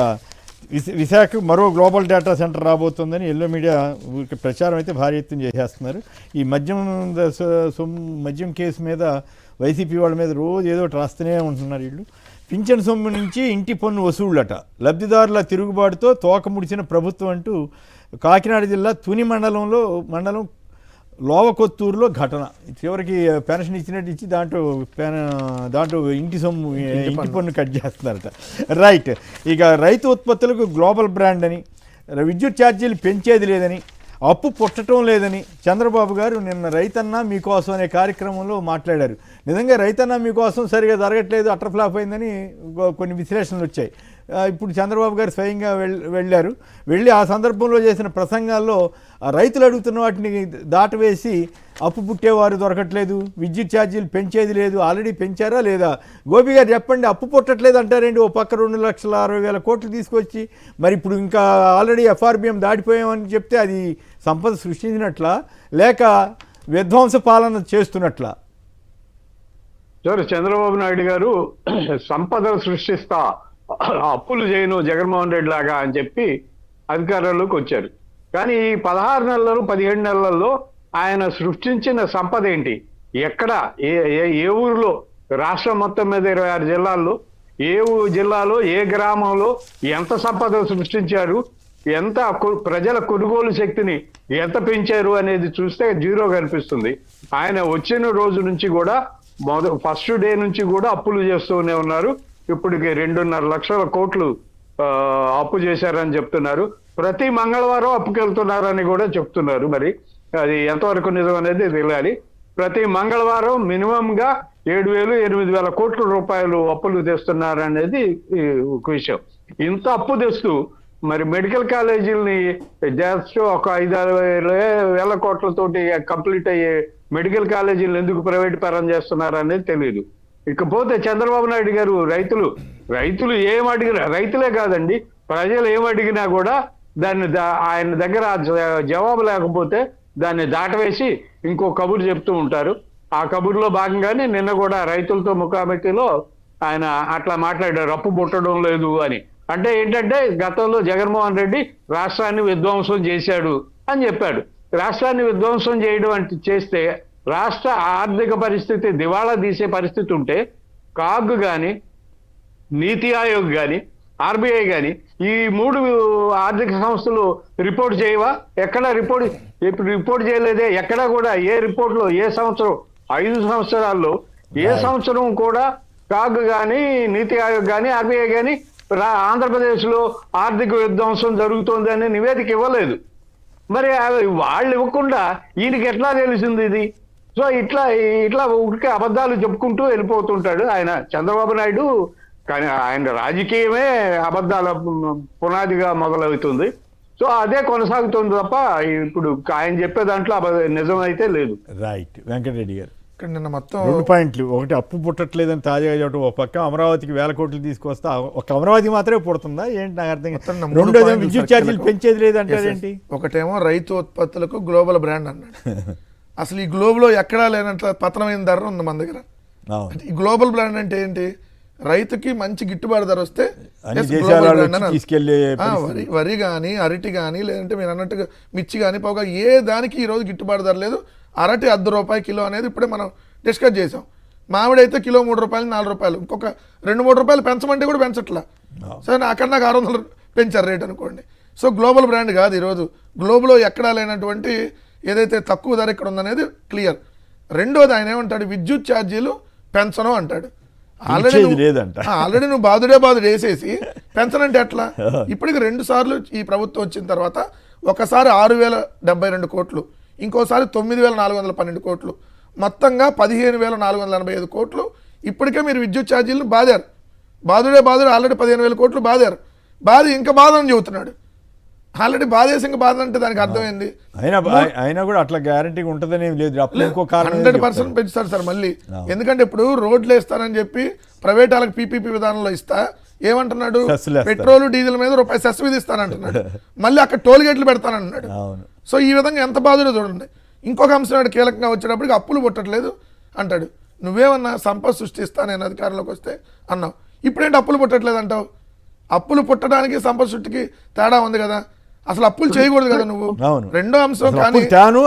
విశాఖ మరో గ్లోబల్ డేటా సెంటర్ రాబోతుందని ఎల్లో మీడియా ప్రచారం అయితే భారీ ఎత్తున చేసేస్తున్నారు. ఈ మద్యం కేసు మీద వైసీపీ వాళ్ళ మీద రోజు ఏదో ఒకటి రాస్తూనే ఉంటున్నారు వీళ్ళు. పింఛన్ సొమ్ము నుంచి ఇంటి పన్ను వసూళ్లట, లబ్ధిదారుల తిరుగుబాటుతో తోక ముడిచిన ప్రభుత్వం అంటూ కాకినాడ జిల్లా తుని మండలం లోవకొత్తూరులో ఘటన. చివరికి పెన్షన్ ఇచ్చినట్టు ఇచ్చి దాంట్లో ఇంటి సొమ్ము ఇంటి పన్ను కట్ చేస్తున్నారట. రైట్. ఇక రైతు ఉత్పత్తులకు గ్లోబల్ బ్రాండ్ అని, విద్యుత్ ఛార్జీలు పెంచేది లేదని, అప్పు పుట్టడం లేదని చంద్రబాబు గారు నిన్న రైతన్నా మీకోసం అనే కార్యక్రమంలో మాట్లాడారు. నిజంగా రైతన్నా మీకోసం సరిగా జరగట్లేదు, అటర్ ఫ్లాప్ అయిందని కొన్ని విశ్లేషణలు వచ్చాయి. ఇప్పుడు చంద్రబాబు గారు స్వయంగా వెళ్ళి ఆ సందర్భంలో చేసిన ప్రసంగాల్లో రైతులు అడుగుతున్న వాటిని దాటవేసి అప్పు పుట్టేవారు దొరకట్లేదు, విద్యుత్ ఛార్జీలు పెంచేది లేదు, ఆల్రెడీ పెంచారా లేదా? గోపి గారు చెప్పండి, అప్పు పుట్టట్లేదు అంటారేంటి? ఓ పక్క 2,60,000 కోట్లు తీసుకొచ్చి మరి ఇప్పుడు ఇంకా ఆల్రెడీ ఎఫ్ఆర్బిఎం దాటిపోయామని చెప్తే అది సంపద సృష్టించినట్లా లేక విధ్వంస పాలన చేస్తున్నట్లా? సార్, చంద్రబాబు నాయుడు గారు సంపద సృష్టిస్తా, అప్పులు చేయను జగన్మోహన్ రెడ్డి లాగా అని చెప్పి అధికారంలోకి వచ్చారు. కానీ ఈ 16 నెలలు 17 నెలల్లో ఆయన సృష్టించిన సంపద ఏంటి? ఎక్కడ ఏ ఊరిలో, రాష్ట్రం మొత్తం మీద 26 జిల్లాల్లో ఏ జిల్లాలో ఏ గ్రామంలో ఎంత సంపద సృష్టించారు, ఎంత ప్రజల కొనుగోలు శక్తిని ఎంత పెంచారు అనేది చూస్తే జీరో కనిపిస్తుంది. ఆయన వచ్చిన రోజు నుంచి కూడా ఫస్ట్ డే నుంచి కూడా అప్పులు చేస్తూనే ఉన్నారు. ఇప్పటికి 2.5 లక్షల కోట్లు అప్పు చేశారని చెప్తున్నారు. ప్రతి మంగళవారం అప్పుకెళ్తున్నారని కూడా చెప్తున్నారు. మరి అది ఎంతవరకు నిజం అనేది తెలియాలి. ప్రతి మంగళవారం మినిమంగా 7,000-8,000 కోట్ల రూపాయలు అప్పులు తెస్తున్నారనేది ఒక విషయం. ఇంత అప్పు తెస్తూ మరి మెడికల్ కాలేజీలని జస్ట్ ఒక 5,000 కోట్లతోటి కంప్లీట్ అయ్యే మెడికల్ కాలేజీలు ఎందుకు ప్రైవేట్ పరం చేస్తున్నారనేది తెలియదు. ఇకపోతే చంద్రబాబు నాయుడు గారు రైతులు ఏమడిగినా, రైతులే కాదండి ప్రజలు ఏమడిగినా కూడా దాన్ని ఆయన దగ్గర జవాబు లేకపోతే దాన్ని దాటవేసి ఇంకో కబురు చెప్తూ ఉంటారు. ఆ కబుర్లో భాగంగానే నిన్న కూడా రైతులతో ముఖాముఖిలో ఆయన అట్లా మాట్లాడారు, అప్పు పుట్టడం లేదు అని. అంటే ఏంటంటే గతంలో జగన్మోహన్ రెడ్డి రాష్ట్రాన్ని విధ్వంసం చేశాడు అని చెప్పాడు. రాష్ట్రాన్ని విధ్వంసం చేయడం అంటే చేస్తే రాష్ట్ర ఆర్థిక పరిస్థితి దివాళా తీసే పరిస్థితి ఉంటే కాగ్ కానీ, నీతి ఆయోగ్ కానీ, ఆర్బీఐ కానీ ఈ 3 ఆర్థిక సంస్థలు రిపోర్ట్ చేయవా? ఎక్కడ రిపోర్ట్ చేయలేదే. ఎక్కడ కూడా ఏ రిపోర్ట్లో ఏ సంవత్సరం 5 సంవత్సరాల్లో ఏ సంవత్సరం కూడా కాగ్ కానీ, నీతి ఆయోగ్ కానీ, ఆర్బీఐ కానీ ఆంధ్రప్రదేశ్లో ఆర్థిక విధ్వంసం జరుగుతోందని నివేదిక ఇవ్వలేదు. మరి వాళ్ళు ఇవ్వకుండా ఈయనకి ఎట్లా తెలిసింది ఇది? సో ఇట్లా ఊరికే అబద్ధాలు చెప్పుకుంటూ వెళ్ళిపోతుంటాడు ఆయన చంద్రబాబు నాయుడు. కానీ ఆయన రాజకీయమే అబద్ధాల పునాదిగా మొదలవుతుంది. సో అదే కొనసాగుతుంది తప్ప ఇప్పుడు ఆయన చెప్పే దాంట్లో నిజం అయితే లేదు. రైట్. వెంకటరెడ్డి గారు ఇక్కడ నిన్న మొత్తం 2 పాయింట్లు. ఒకటి, అప్పు పుట్టట్లేదని తాజాగా చెప్పడం ఒక పక్క, అమరావతికి 1,000 కోట్లు తీసుకొస్తా ఒక అమరావతి మాత్రమే పుడుతుందా ఏంటి నాకు అర్థం కాదు. రెండోది విద్యుత్ ఛార్జీలు పెంచేది లేదంటారేంటి? ఒకటేమో రైతు ఉత్పత్తులకు గ్లోబల్ బ్రాండ్ అన్నాడు. అసలు ఈ గ్లోబల్ లో ఎక్కడా లేనట్ల పతనమైన ధర ఉంది మన దగ్గర. ఈ గ్లోబల్ బ్రాండ్ అంటే ఏంటి? రైతుకి మంచి గిట్టుబాటు ధర వస్తే వరి కానీ, అరటి కానీ, లేదంటే మీరు అన్నట్టుగా మిర్చి కానీ, పోగా ఏ దానికి ఈరోజు గిట్టుబాటు ధర లేదు. అరటి ₹10 కిలో అనేది ఇప్పుడే మనం డిస్కస్ చేసాం. మామిడి అయితే కిలో ₹3-4, ఇంకొక ₹2-3 పెంచమంటే కూడా పెంచట్లా. సరే అక్కడ నాకు 600 పెంచారు రేట్ అనుకోండి. సో గ్లోబల్ బ్రాండ్ కాదు ఈరోజు. గ్లోబల్లో ఎక్కడా లేనటువంటి ఏదైతే తక్కువ ధర ఇక్కడ ఉందనేది క్లియర్. రెండోది ఆయన ఏమంటాడు, విద్యుత్ ఛార్జీలు పెంచను అంటాడు. ఆల్రెడీ నువ్వు బాదుడే వేసేసి పెంచనంటే ఎట్లా? ఇప్పటికి 2 సార్లు ఈ ప్రభుత్వం వచ్చిన తర్వాత ఒకసారి 6,072 కోట్లు, ఇంకోసారి 9,412 కోట్లు, మొత్తంగా 15,485 కోట్లు ఇప్పటికే మీరు విద్యుత్ ఛార్జీలను బాదుడే ఆల్రెడీ 15,000 కోట్లు బాది ఇంకా బాధని చెబుతున్నాడు. ఆల్రెడీ బాధేసి ఇంకా బాధ అంటే దానికి అర్థమైంది. అయినా కూడా అట్లా గ్యారంటీ ఉంటుందని లేదు. 100% పెంచుతారు సార్ మళ్ళీ. ఎందుకంటే ఇప్పుడు రోడ్లు వేస్తారని చెప్పి ప్రైవేట్ వాళ్ళకి పీపీపీ విధానంలో ఇస్తా ఏమంటున్నాడు, పెట్రోల్ డీజిల్ మీద రూపాయి సెస్ విధిస్తానంటున్నాడు. మళ్ళీ అక్కడ టోల్ గేట్లు పెడతానంటున్నాడు. సో ఈ విధంగా ఎంత బాధలో చూడండి. ఇంకొక అంశం కీలకంగా వచ్చేటప్పటికి అప్పులు పుట్టట్లేదు అంటాడు. నువ్వేమన్నా సంపద సృష్టిస్తా నేను అధికారంలోకి వస్తే అన్నావు. ఇప్పుడేంటి అప్పులు పుట్టట్లేదు అంటావు? అప్పులు పుట్టడానికి సంపద సృష్టికి తేడా ఉంది కదా. అసలు అప్పులు చేయకూడదు కదా నువ్వు. అవును. రెండో అంశం అసలు కానీ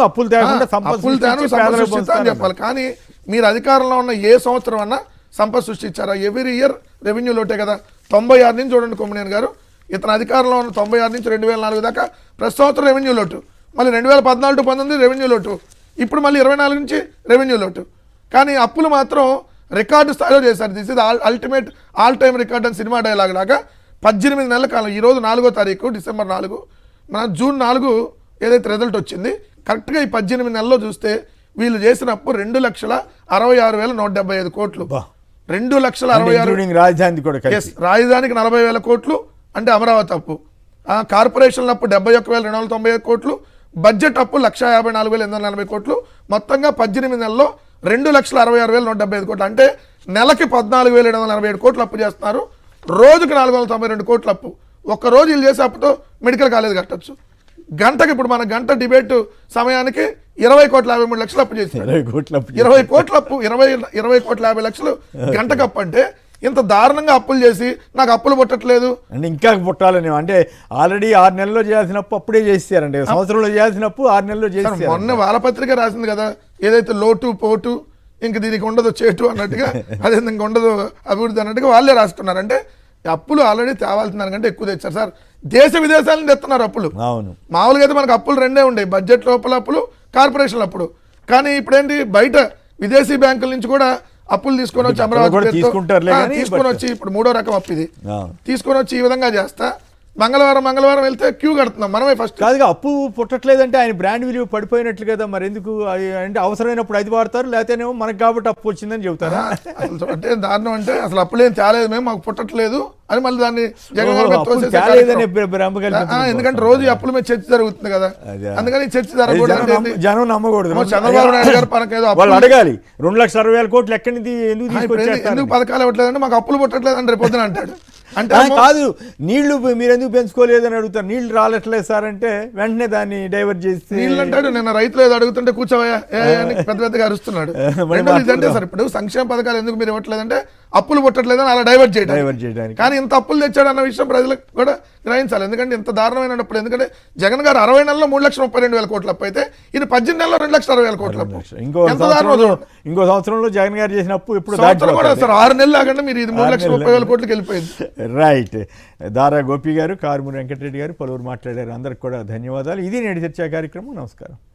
అప్పులు తేకుండా సంపద అప్పులు తేను సృష్టించి సంపద పేదలకు సృష్టిస్తా అని చెప్పాలి. కానీ మీరు అధికారంలో ఉన్న ఏ సంవత్సరం అన్నా సంపద సృష్టించారా? ఎవ్రీ ఇయర్ రెవెన్యూ లోటే కదా. 96 నుంచి చూడండి కొమ్మినేని గారు, ఇతను అధికారంలో ఉన్న 96 నుంచి 2004 దాకా ప్రతి సంవత్సరం రెవెన్యూ లోటు, మళ్ళీ 2014-19 రెవెన్యూ లోటు, ఇప్పుడు మళ్ళీ 24 నుంచి రెవెన్యూ లోటు. కానీ అప్పులు మాత్రం రికార్డు స్థాయిలో చేశారు. This is ultimate all time record అని సినిమా డైలాగ్ లాగా 18 నెలల కాలం. ఈరోజు 4వ తారీఖు డిసెంబర్ 4, మన జూన్ 4 ఏదైతే రిజల్ట్ వచ్చింది, కరెక్ట్గా ఈ 18 నెలల్లో చూస్తే వీళ్ళు చేసిన అప్పు 2,66,175 కోట్లు. 2,66,000 రాజధాని కూడా కలిసి. ఎస్, రాజధానికి 40,000 కోట్లు అంటే అమరావతి అప్పు. కార్పొరేషన్ల అప్పు 71,295 కోట్లు, బడ్జెట్ అప్పు 1,54,840 కోట్లు. మొత్తంగా 18 నెలల్లో 2,66,175 కోట్లు. అంటే నెలకి 14,747 కోట్లు అప్పు చేస్తున్నారు, రోజుకి 492 కోట్ల అప్పు. ఒక్క రోజు వీళ్ళు చేసే అప్పుతో మెడికల్ కాలేజ్ కట్టచ్చు. గంటకి ఇప్పుడు మన గంట డిబేట్ సమయానికి 20,53,00,000 అప్పు చేశారు. 20 కోట్ల అప్పు, 20,50,00,000 గంటకు అప్పు. అంటే ఇంత దారుణంగా అప్పులు చేసి నాకు అప్పులు పుట్టట్లేదు అంటే ఇంకా పుట్టాలని, అంటే ఆల్రెడీ 6 నెలల్లో చేయాల్సిన అప్పు అప్పుడే చేశారండి. సంవత్సరంలో చేయాల్సిన అప్పు 6 నెలల్లో చేశారు. మొన్న వారపత్రిక రాసింది కదా, ఏదైతే లోటు పోటు ఇంక దీనికి ఉండదు చేటు అన్నట్టుగా, అదే ఇంక ఉండదు అభివృద్ధి అన్నట్టుగా వాళ్ళే రాసుకున్నారు. అంటే అప్పులు ఆల్రెడీ తేవాల్సిన దానికంటే ఎక్కువ తెచ్చారు సార్. దేశ విదేశాల నుంచి తెస్తున్నారు అప్పులు. అవును, మామూలుగా అయితే మనకు అప్పులు రెండే ఉండేవి, బడ్జెట్ లోపల అప్పులు, కార్పొరేషన్ల అప్పులు. కానీ ఇప్పుడేంటి బయట విదేశీ బ్యాంకుల నుంచి కూడా అప్పులు తీసుకొని వచ్చి అమరావతి తీసుకొని వచ్చి ఇప్పుడు 3వ రకం అప్పు ఇది తీసుకొని వచ్చి ఈ విధంగా చేస్తా మంగళవారం వెళ్తే క్యూ కడుతున్నాం మనమే. ఫస్ట్ కాదుగా అప్పు పుట్టట్లేదంటే ఆయన బ్రాండ్ విలువ పడిపోయినట్లు కదా. మరి ఎందుకు అంటే అవసరమైనప్పుడు అది వాడతారు, లేకపోతేనేమో మనకు కాబట్టి అప్పు వచ్చిందని చెబుతారా? అంటే దారుణం. అంటే అసలు అప్పులేం తేలేదు మేము, మాకు పుట్టట్లేదు అని మళ్ళీ దాన్ని జగన్ ఎందుకంటే రోజు అప్పుల మీద చర్చ జరుగుతుంది కదా, అందుకని చర్చ జరగకూడదు. జనం నమ్మకూడదు. చంద్రబాబు నాయుడు గారు పనకేదో వాళ్ళు అడగాలి 2,60,000 కోట్లు ఎక్కడి నుంచి ఎందుకు పథకాలు ఇవ్వట్లేదంటే మాకు అప్పులు పుట్టట్లేదు అని రేపు పొద్దున అంటాడు. అంటే కాదు, నీళ్లు మీరు ఎందుకు పెంచుకోలేదని అడుగుతారు. నీళ్లు రాలట్లేదు సార్ అంటే వెంటనే దాన్ని డైవర్ట్ చేసి నీళ్ళు అంటాడు. నిన్న రైతులు ఏదో అడుగుతుంటే కూర్చోవయ్యా పెద్ద పెద్దగా అరుస్తున్నాడు. అంటే సార్ ఇప్పుడు సంక్షేమ పథకాలు ఎందుకు మీరు ఇవ్వట్లేదంటే అప్పులు పుట్టట్లేదని అలా డైవర్ట్ చేయడానికి. కానీ ఇంత అప్పులు తెచ్చాడు అన్న విషయం ప్రజలకు కూడా గ్రహించాలి. ఎందుకంటే ఇంత దారుణమైనప్పుడు, ఎందుకంటే జగన్ గారు 60 నెలల్లో 3,32,000 కోట్ల అప్పు అయితే ఇది 18 నెలల్లో 2,60,000 కోట్ల అప్పు. ఇంకో సంవత్సరంలో జగన్ గారు చేసిన అప్పు ఇప్పుడు 6 నెలలు ఆగండి మీరు ఇది 3,30,000 కోట్లకి వెళ్ళిపోయింది. రైట్. దారా గోపి గారు, కారుమూరి వెంకటరెడ్డి గారు పలువురు మాట్లాడారు. అందరికి కూడా ధన్యవాదాలు. ఇది నేటి చర్చా కార్యక్రమం. నమస్కారం.